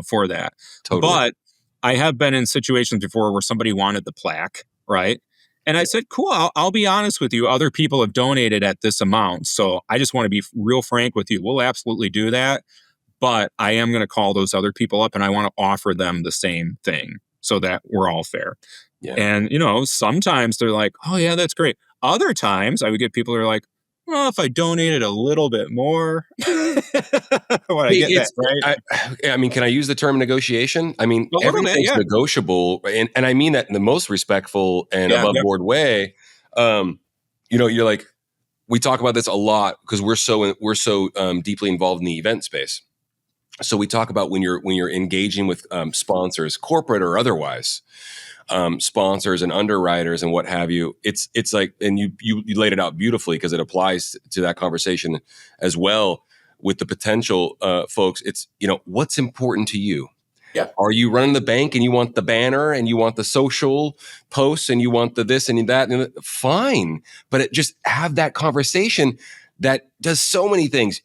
Speaker 1: for that. Totally. But I have been in situations before where somebody wanted the plaque, right? And I said, cool, I'll be honest with you. Other people have donated at this amount. So I just want to be real frank with you. We'll absolutely do that. But I am going to call those other people up and I want to offer them the same thing so that we're all fair. Yeah. And, sometimes they're like, oh, yeah, that's great. Other times I would get people who are like, well, if I donated a little bit more, I get that, right?
Speaker 2: I mean, can I use the term negotiation? I mean, everything's negotiable. And I mean that in the most respectful and above board way. You're like, we talk about this a lot because we're so deeply involved in the event space. So we talk about when you're engaging with sponsors, corporate or otherwise, sponsors and underwriters and what have you. It's like, and you laid it out beautifully because it applies to that conversation as well with the potential folks. It's what's important to you. Yeah. Are you running the bank and you want the banner and you want the social posts and you want the this and that? And fine, but just have that conversation that does so many things.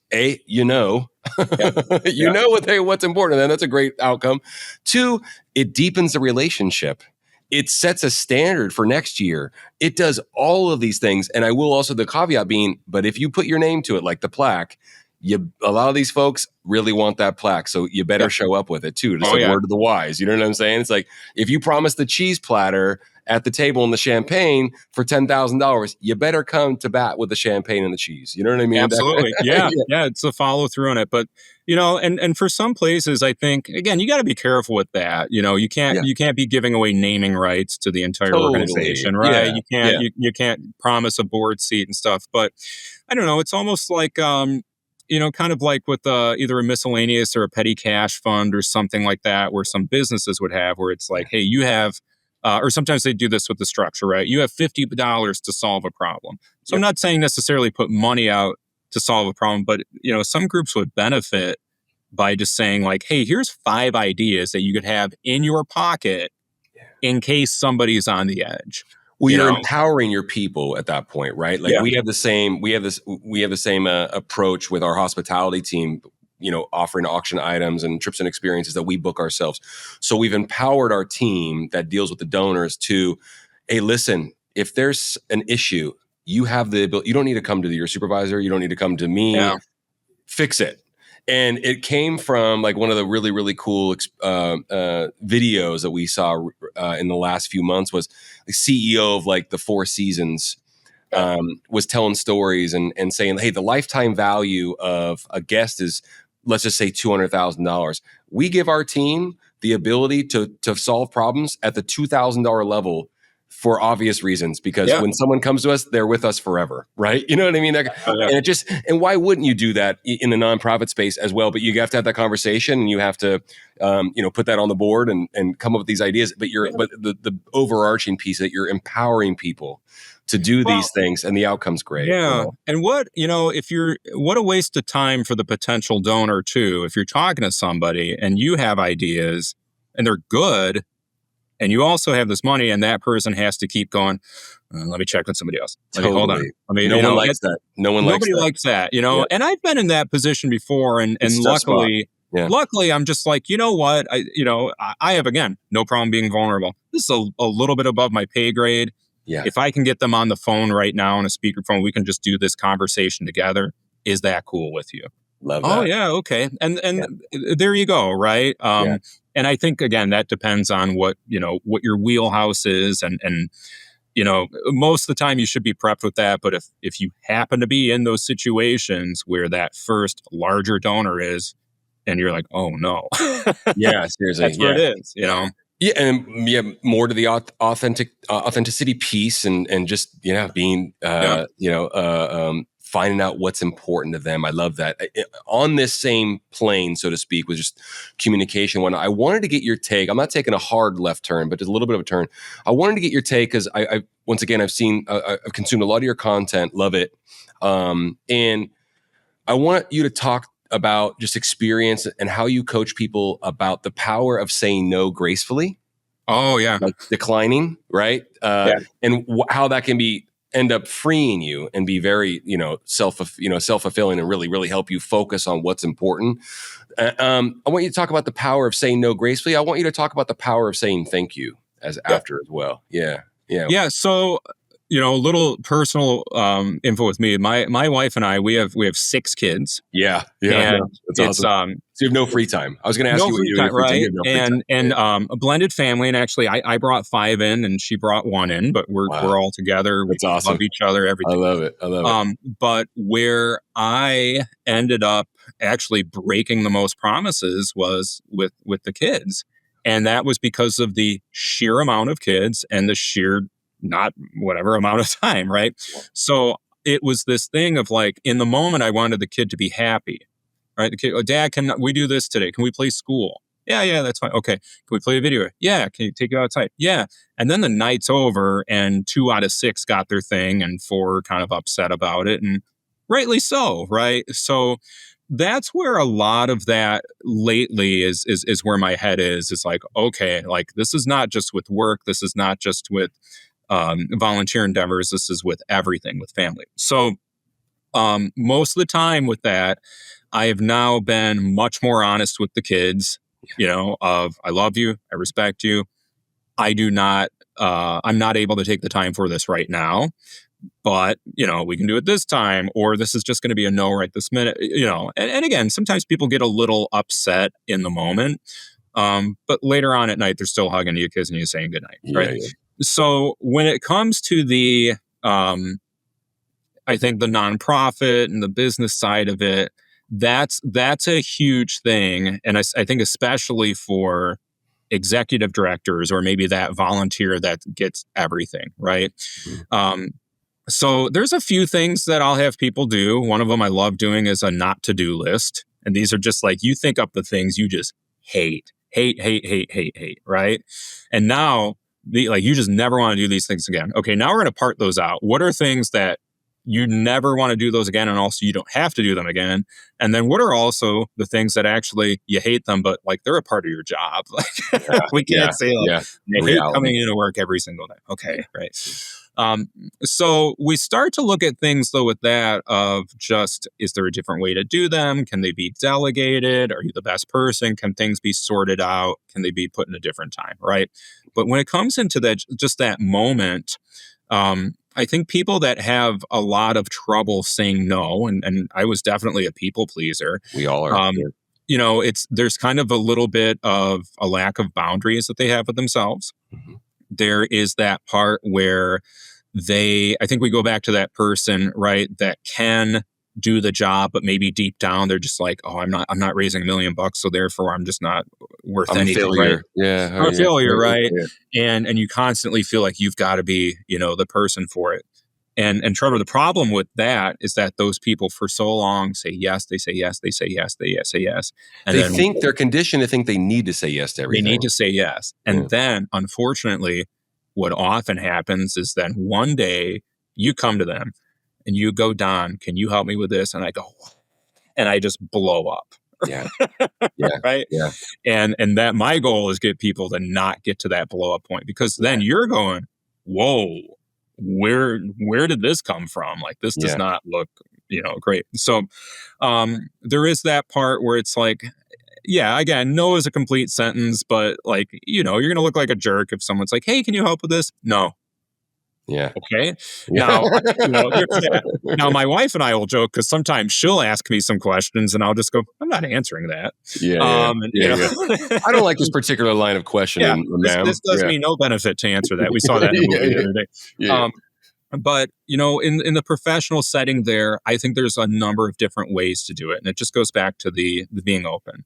Speaker 2: Know what's important, and that's a great outcome. 2, it deepens the relationship. It sets a standard for next year. It does all of these things. And I will also, the caveat being, but if you put your name to it, like the plaque, a lot of these folks really want that plaque. So you better show up with it too. Just word of the wise. You know what I'm saying? It's like, if you promise the cheese platter at the table and the champagne for $10,000, you better come to bat with the champagne and the cheese. You know what I mean?
Speaker 1: Absolutely. Yeah. It's a follow through on it. But, and for some places, I think, again, you got to be careful with that. You can't be giving away naming rights to the entire organization, right?
Speaker 2: Yeah.
Speaker 1: You can't promise a board seat and stuff. But I don't know. It's almost like, kind of like with either a miscellaneous or a petty cash fund or something like that, where some businesses would have, where it's like, hey, you have or sometimes they do this with the structure, right? You have $50 to solve a problem. So
Speaker 2: Yep.
Speaker 1: I'm not saying necessarily put money out to solve a problem, but some groups would benefit by just saying like, hey, here's 5 ideas that you could have in your pocket in case somebody's on the edge.
Speaker 2: Well,
Speaker 1: You
Speaker 2: you're
Speaker 1: know?
Speaker 2: empowering your people at that point, right? Like
Speaker 1: Yeah.
Speaker 2: we have the same approach with our hospitality team, offering auction items and trips and experiences that we book ourselves. So we've empowered our team that deals with the donors to, hey, listen, if there's an issue, you have the ability, you don't need to come to your supervisor. You don't need to come to me.
Speaker 1: Yeah.
Speaker 2: Fix it. And it came from like one of the really, really cool videos that we saw in the last few months was the CEO of like the Four Seasons was telling stories and saying, hey, the lifetime value of a guest is, let's just say $200,000. We give our team the ability to solve problems at the $2,000 level for obvious reasons, because when someone comes to us, they're with us forever, right? You know what I mean? And why wouldn't you do that in the nonprofit space as well? But you have to have that conversation, and you have to, put that on the board and come up with these ideas. But but the overarching piece that you're empowering people to do these things, and the outcome's great.
Speaker 1: Yeah. And what a waste of time for the potential donor too. If you're talking to somebody and you have ideas and they're good, and you also have this money, and that person has to keep going, let me check with somebody else. Hold on.
Speaker 2: No one likes that.
Speaker 1: Nobody likes that, And I've been in that position before, and luckily I'm just like, you know what? I have, again, no problem being vulnerable. This is a little bit above my pay grade.
Speaker 2: Yeah.
Speaker 1: If I can get them on the phone right now on a speakerphone, we can just do this conversation together. Is that cool with you?
Speaker 2: Love that.
Speaker 1: Oh yeah, okay. And there you go, right? And I think again that depends on what your wheelhouse is, and most of the time you should be prepped with that. But if you happen to be in those situations where that first larger donor is, and you're like, oh no,
Speaker 2: yeah, seriously,
Speaker 1: that's where it is,
Speaker 2: Yeah, and more to the authenticity piece, and just being finding out what's important to them. I love that. On this same plane, so to speak, with just communication. When I wanted to get your take, I'm not taking a hard left turn, but just a little bit of a turn. I wanted to get your take because I once again I've consumed a lot of your content, love it, and I want you to talk about just experience and how you coach people about the power of saying no gracefully.
Speaker 1: Oh yeah,
Speaker 2: like declining, right? And how that can end up freeing you and be very self-fulfilling and really, really help you focus on what's important. I want you to talk about the power of saying no gracefully. I want you to talk about the power of saying thank you after as well. Yeah.
Speaker 1: So a little personal info with me. My wife and I, we have 6 kids.
Speaker 2: Yeah.
Speaker 1: And
Speaker 2: that's awesome. So you have no free time. I was going to ask you what you do.
Speaker 1: Right? And a blended family. And actually, I brought 5 in, and she brought 1 in. But we're all together.
Speaker 2: That's
Speaker 1: we
Speaker 2: awesome.
Speaker 1: Love each other. Everything.
Speaker 2: I love it.
Speaker 1: But where I ended up actually breaking the most promises was with the kids, and that was because of the sheer amount of kids and the sheer not whatever amount of time, right? So it was this thing of like, in the moment, I wanted the kid to be happy, right? The kid, Dad, can we do this today? Can we play school? Yeah, that's fine. Okay. Can we play a video? Yeah. Can you take you outside? Yeah. And then the night's over, and 2 out of 6 got their thing, and 4 kind of upset about it, and rightly so, right? So that's where a lot of that lately is where my head is. It's like, okay, like this is not just with work. This is not just with volunteer endeavors. This is with everything, with family. So most of the time with that, I have now been much more honest with the kids, of I love you, I respect you. I do not, I'm not able to take the time for this right now, but, we can do it this time, or this is just going to be a no right this minute, and again, sometimes people get a little upset in the moment. But later on at night, they're still hugging you, kissing you, saying goodnight, right? Yeah. So when it comes to the, I think the nonprofit and the business side of it, that's a huge thing. And I think especially for executive directors, or maybe that volunteer that gets everything, right? Mm-hmm. So there's a few things that I'll have people do. One of them I love doing is a not to-do list. And these are just like, you think up the things you just hate, right? And now you just never want to do these things again. Okay, now we're going to part those out. What are things that you never want to do those again, and also you don't have to do them again? And then what are also the things that actually you hate them, but like they're a part of your job? Like we can't say like I hate coming into work every single day. Okay, right. So we start to look at things though with that of just, is there a different way to do them? Can they be delegated? Are you the best person? Can things be sorted out? Can they be put in a different time? Right. But when it comes into that, just that moment, I think people that have a lot of trouble saying no, and I was definitely a people pleaser.
Speaker 2: We all are.
Speaker 1: You know, there's kind of a little bit of a lack of boundaries that they have with themselves. Mm-hmm. There is that part where I think we go back to that person, right, that can do the job, but maybe deep down they're just like, oh, I'm not raising $1 million, so therefore I'm just not worth anything.
Speaker 2: Failure.
Speaker 1: Right?
Speaker 2: Yeah.
Speaker 1: I'm a failure, right? Yeah. And you constantly feel like you've got to be, the person for it. And Trevor, the problem with that is that those people for so long say yes, they say yes, they say yes, they say yes. And
Speaker 2: they think they're conditioned to think they need to say yes to everything.
Speaker 1: They need to say yes. And then, unfortunately, what often happens is then one day you come to them and you go, Don, can you help me with this? And I go, and I just blow up.
Speaker 2: Yeah.
Speaker 1: Right.
Speaker 2: Yeah.
Speaker 1: And that my goal is get people to not get to that blow up point, because then you're going, whoa, where did this come from? Like, this does not look, great. So there is that part where it's like, yeah, again, no is a complete sentence, but like, you're going to look like a jerk if someone's like, hey, can you help with this? No.
Speaker 2: Yeah.
Speaker 1: Okay. Now, now my wife and I will joke, because sometimes she'll ask me some questions and I'll just go, I'm not answering that.
Speaker 2: I don't like this particular line of questioning, ma'am.
Speaker 1: This does me no benefit to answer that. We saw that in the movie the other day. But, in the professional setting there, I think there's a number of different ways to do it. And it just goes back to the being open.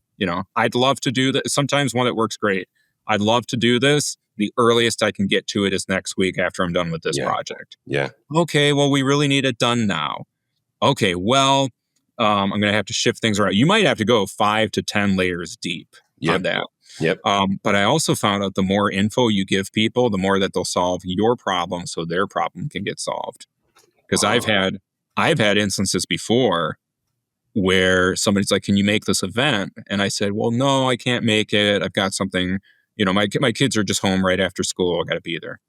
Speaker 1: I'd love to do that. Sometimes one that works great. I'd love to do this. The earliest I can get to it is next week after I'm done with this project.
Speaker 2: Yeah.
Speaker 1: Okay, well, we really need it done now. Okay, well, I'm going to have to shift things around. You might have to go 5 to 10 layers deep on that.
Speaker 2: Yep.
Speaker 1: But I also found out the more info you give people, the more that they'll solve your problem so their problem can get solved. Because I've had instances before where somebody's like, can you make this event? And I said, well, no, I can't make it. I've got something, my kids are just home right after school. I got to be there.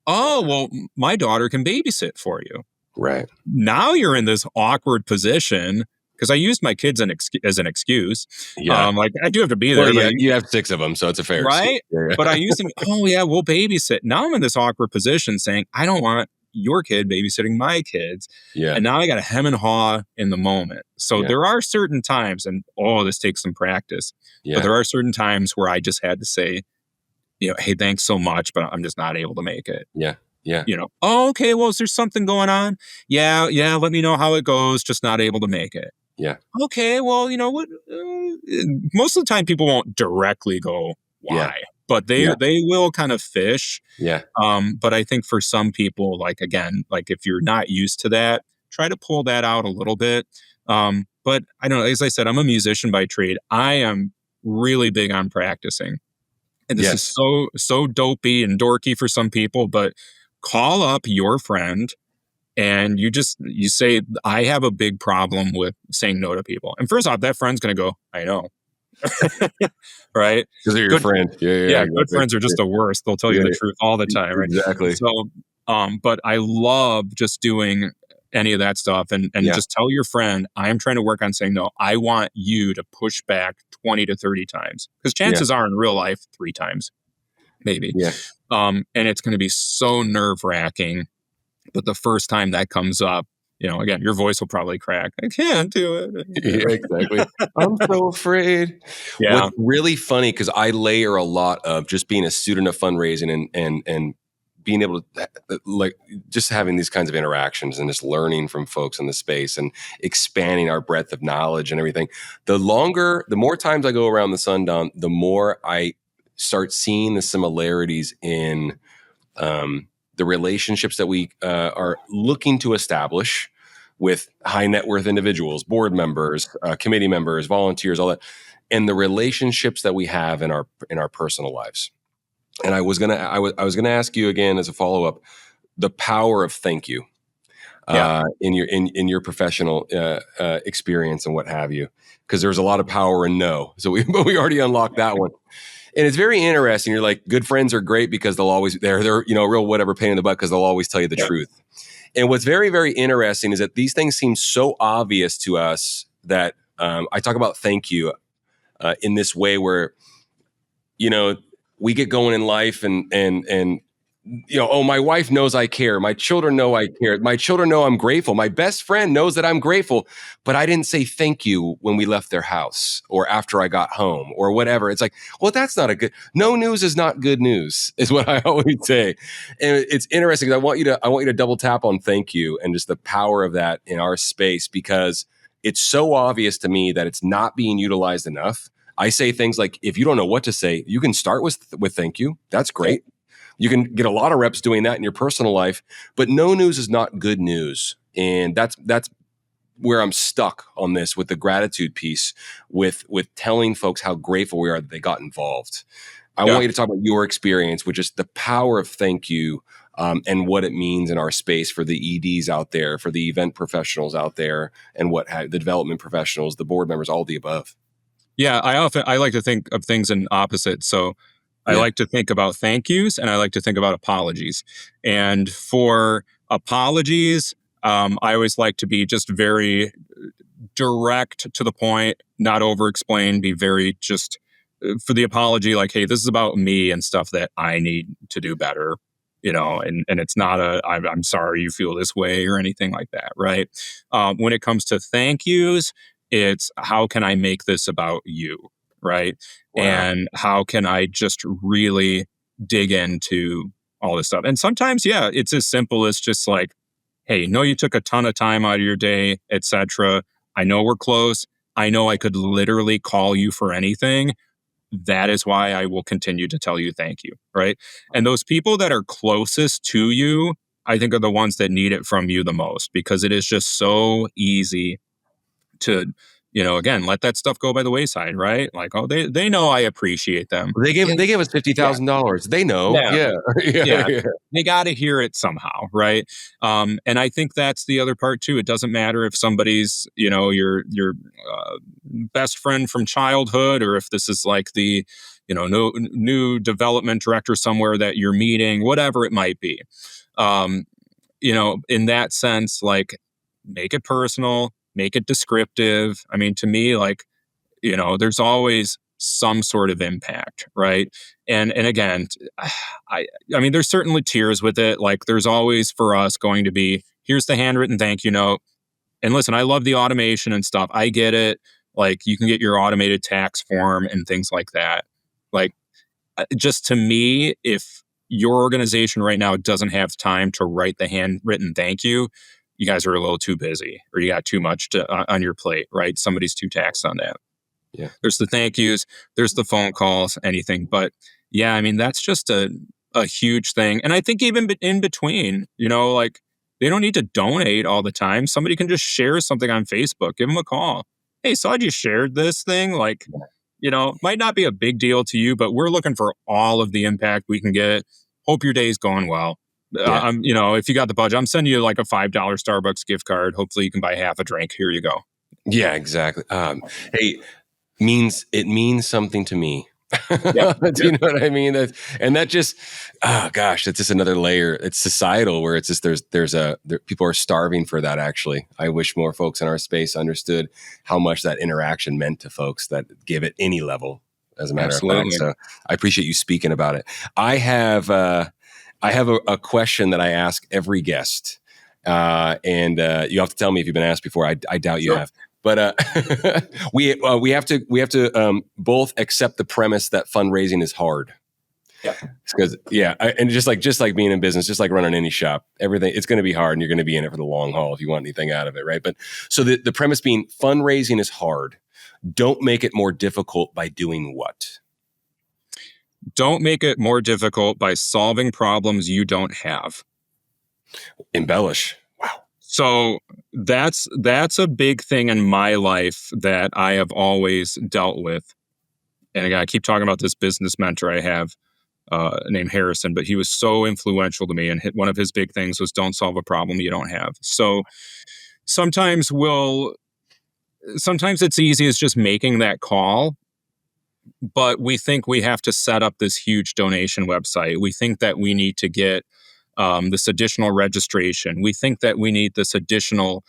Speaker 1: Oh, well, my daughter can babysit for you.
Speaker 2: Right.
Speaker 1: Now you're in this awkward position, because I used my kids as an excuse.
Speaker 2: Yeah.
Speaker 1: Like, I do have to be there.
Speaker 2: Well, you have 6 of them, so it's a fair
Speaker 1: right? But I used them. Oh, yeah, we'll babysit. Now I'm in this awkward position saying, I don't want your kid babysitting my kids.
Speaker 2: Yeah.
Speaker 1: And now I got to hem and haw in the moment. So there are certain times, and this takes some practice. But there are certain times where I just had to say, hey, thanks so much, but I'm just not able to make it.
Speaker 2: Yeah. Yeah.
Speaker 1: Oh, okay, well, is there something going on? Yeah, let me know how it goes, just not able to make it.
Speaker 2: Yeah.
Speaker 1: Okay, well, what? Most of the time people won't directly go, why? Yeah. But they will kind of fish.
Speaker 2: Yeah.
Speaker 1: But I think for some people, like, again, like if you're not used to that, try to pull that out a little bit. But I don't know, as I said, I'm a musician by trade. I am really big on practicing. And this is so dopey and dorky for some people, but call up your friend and you say, I have a big problem with saying no to people. And first off, that friend's going to go, I know. Right?
Speaker 2: Because they're your friend.
Speaker 1: Yeah. Good friends are just the worst. They'll tell you the truth all the time. Right?
Speaker 2: Exactly.
Speaker 1: So, but I love just doing any of that stuff and just tell your friend, I'm trying to work on saying no. I want you to push back 20 to 30 times, because chances are in real life 3 times, maybe.
Speaker 2: Yeah.
Speaker 1: And it's going to be so nerve wracking. But the first time that comes up, again, your voice will probably crack. I can't do it.
Speaker 2: Yeah, exactly. I'm so afraid.
Speaker 1: Yeah.
Speaker 2: What's really funny, because I layer a lot of just being a student of fundraising and being able to, like, just having these kinds of interactions and just learning from folks in the space and expanding our breadth of knowledge and everything. The more times I go around the sun, Don, the more I start seeing the similarities in the relationships that we are looking to establish with high net worth individuals, board members, committee members, volunteers, all that, and the relationships that we have in our personal lives. And I was gonna ask you again as a follow up, the power of thank you
Speaker 1: Yeah.
Speaker 2: in your professional experience and what have you, because there's a lot of power in no. So but we already unlocked that one, and it's very interesting. You're like, good friends are great because they're real whatever pain in the butt because they'll always tell you the
Speaker 1: Yeah.
Speaker 2: truth. And what's very, very interesting is that these things seem so obvious to us that I talk about thank you in this way where, we get going in life and oh, my wife knows I care. My children know I care. My children know I'm grateful. My best friend knows that I'm grateful, but I didn't say thank you when we left their house or after I got home or whatever. It's like, well, that's not no news is not good news is what I always say. And it's interesting because I want you to double tap on thank you and just the power of that in our space, because it's so obvious to me that it's not being utilized enough. I say things like, if you don't know what to say, you can start with thank you. That's great. You can get a lot of reps doing that in your personal life, but no news is not good news. And that's where I'm stuck on this with the gratitude piece, with telling folks how grateful we are that they got involved. I want you to talk about your experience with just the power of thank you, and what it means in our space for the EDs out there, for the event professionals out there, and the development professionals, the board members, all the above.
Speaker 1: Yeah, I like to think of things in opposites. So I like to think about thank yous and I like to think about apologies. And for apologies, I always like to be just very direct to the point, not over explain, be very just for the apology, like, hey, this is about me and stuff that I need to do better, and it's not I'm sorry you feel this way or anything like that, right? When it comes to thank yous, it's how can I make this about you, right?
Speaker 2: Wow.
Speaker 1: And how can I just really dig into all this stuff? And sometimes, yeah, it's as simple as just like, hey, know you took a ton of time out of your day, etc. I know we're close. I know I could literally call you for anything. That is why I will continue to tell you thank you, right? And those people that are closest to you, I think are the ones that need it from you the most, because it is just so easy to, again, let that stuff go by the wayside, right? Like, oh, they know I appreciate them.
Speaker 2: They gave us
Speaker 1: Yeah.
Speaker 2: $50,000. They know.
Speaker 1: Yeah.
Speaker 2: Yeah.
Speaker 1: Yeah,
Speaker 2: Yeah.
Speaker 1: they got to hear it somehow, right? And I think that's the other part too. It doesn't matter if somebody's, your best friend from childhood, or if this is like the, no, new development director somewhere that you're meeting, whatever it might be. In that sense, like, make it personal, make it descriptive. I mean, to me, like, there's always some sort of impact, right? And again, I mean, there's certainly tiers with it. Like, there's always for us going to be, here's the handwritten thank you note. And listen, I love the automation and stuff. I get it. Like, you can get your automated tax form and things like that. Like, just to me, if your organization right now doesn't have time to write the handwritten thank you, you guys are a little too busy, or you got too much on your plate, right? Somebody's too taxed on that.
Speaker 2: Yeah.
Speaker 1: There's the thank yous, there's the phone calls, anything. But yeah, I mean, that's just a huge thing. And I think even in between, like, they don't need to donate all the time. Somebody can just share something on Facebook, give them a call. Hey, saw you shared this thing. Like, might not be a big deal to you, but we're looking for all of the impact we can get. Hope your day's going well.
Speaker 2: Yeah.
Speaker 1: If you got the budget, I'm sending you like a $5 Starbucks gift card. Hopefully you can buy half a drink. Here you go.
Speaker 2: Yeah, exactly. Hey, it means something to me.
Speaker 1: Yep.
Speaker 2: Do you know what I mean? That just, oh gosh, that's just another layer. It's societal where it's just people are starving for that. Actually, I wish more folks in our space understood how much that interaction meant to folks that give it any level. As a matter of fact, so I appreciate you speaking about it. I have a question that I ask every guest, and you have to tell me if you've been asked before. I doubt you have. But we have to both accept the premise that fundraising is hard.
Speaker 1: Yeah.
Speaker 2: Because and just like being in business, just like running any shop, everything, it's going to be hard, and you're going to be in it for the long haul if you want anything out of it, right? But so the premise being fundraising is hard. Don't make it more difficult by doing what?
Speaker 1: Don't make it more difficult by solving problems you don't have.
Speaker 2: Embellish. Wow.
Speaker 1: So that's a big thing in my life that I have always dealt with. And again, I keep talking about this business mentor I have. named Harrison, but he was so influential to me. And one of his big things was don't solve a problem you don't have. So sometimes it's easy as just making that call, but we think we have to set up this huge donation website. We think that we need to get this additional registration. We think that we need this additional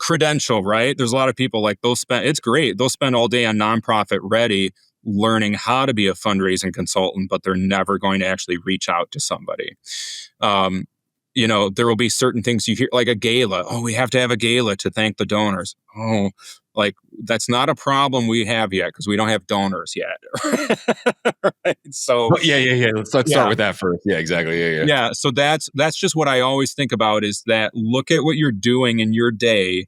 Speaker 1: credential, right? There's a lot of people like it's great. They'll spend all day on Nonprofit Ready learning how to be a fundraising consultant, but they're never going to actually reach out to somebody. There will be certain things you hear, like a gala. Oh, we have to have a gala to thank the donors. Oh, like that's not a problem we have yet because we don't have donors yet. Right? So
Speaker 2: yeah. Let's start with that first. Yeah, exactly.
Speaker 1: Yeah. So that's just what I always think about is that look at what you're doing in your day,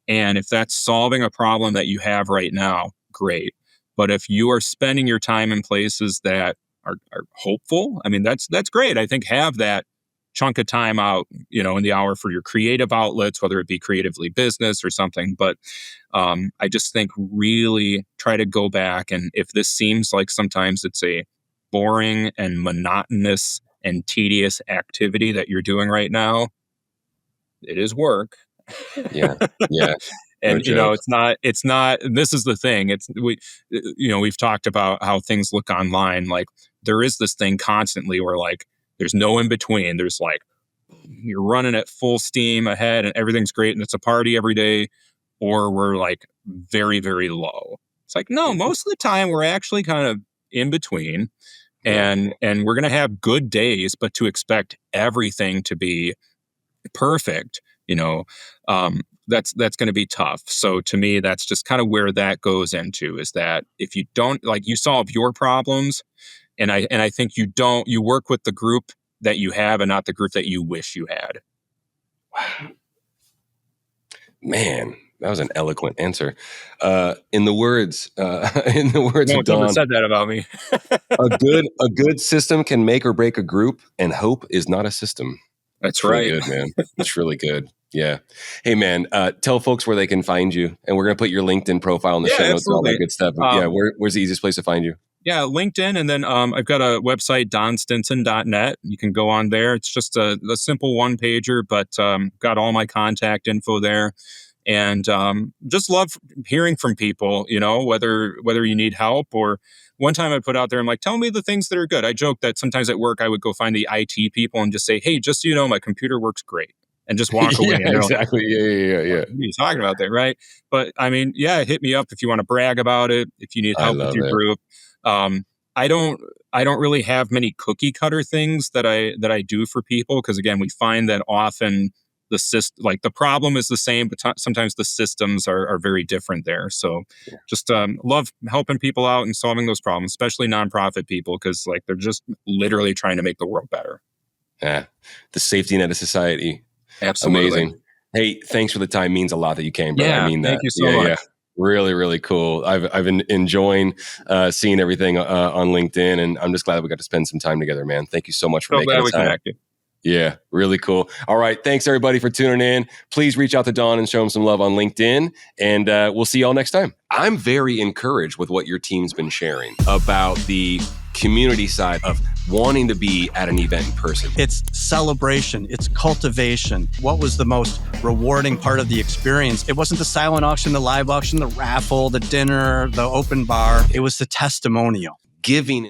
Speaker 1: and if that's solving a problem that you have right now, great. But if you are spending your time in places that are hopeful, I mean that's great. I think have that chunk of time out, in the hour for your creative outlets, whether it be creatively business or something. But I just think really try to go back. And if this seems like sometimes it's a boring and monotonous and tedious activity that you're doing right now, it is work.
Speaker 2: Yeah.
Speaker 1: And it's not, this is the thing. We've talked about how things look online. Like there is this thing constantly where like, there's no in between. There's like, you're running at full steam ahead and everything's great and it's a party every day, or we're like very, very low. It's like, no, most of the time we're actually kind of in between and we're going to have good days, but to expect everything to be perfect, that's going to be tough. So to me, that's just kind of where that goes into is that if you don't you solve your problems, and I think you work with the group that you have and not the group that you wish you had.
Speaker 2: Wow. Man, that was an eloquent answer. In the words of Don,
Speaker 1: someone said that about me.
Speaker 2: a good system can make or break a group, and hope is not a system.
Speaker 1: That's right.
Speaker 2: Really good, man. It's really good. Yeah. Hey, man, tell folks where they can find you. And we're going to put your LinkedIn profile in the show notes and all that good stuff. Where's the easiest place to find you?
Speaker 1: Yeah, LinkedIn. And then I've got a website, donstinson.net. You can go on there. It's just a simple one-pager, but got all my contact info there. And just love hearing from people, whether you need help or one time I put out there, I'm like, tell me the things that are good. I joke that sometimes at work, I would go find the IT people and just say, hey, just so you know, my computer works great. And just walk away.
Speaker 2: Yeah, exactly. Yeah.
Speaker 1: What are you talking about there, right? But I mean, hit me up if you want to brag about it, if you need help with your group. I don't really have many cookie cutter things that I do for people because again, we find that often the problem is the same, but sometimes the systems are very different there. So just love helping people out and solving those problems, especially nonprofit people, because they're just literally trying to make the world better.
Speaker 2: Yeah, the safety net of society.
Speaker 1: Absolutely.
Speaker 2: Amazing. Hey, thanks for the time. Means a lot that you came, brother. I mean that.
Speaker 1: Thank you so much.
Speaker 2: Yeah. Really, really cool. I've been enjoying seeing everything on LinkedIn, and I'm just glad that we got to spend some time together, man. Thank you so much for making the time.
Speaker 1: Connected.
Speaker 2: Yeah, really cool. All right. Thanks, everybody, for tuning in. Please reach out to Don and show him some love on LinkedIn, and we'll see y'all next time. I'm very encouraged with what your team's been sharing about the community side of wanting to be at an event in person.
Speaker 3: It's celebration. It's cultivation. What was the most rewarding part of the experience? It wasn't the silent auction, the live auction, the raffle, the dinner, the open bar. It was the testimonial.
Speaker 2: Giving.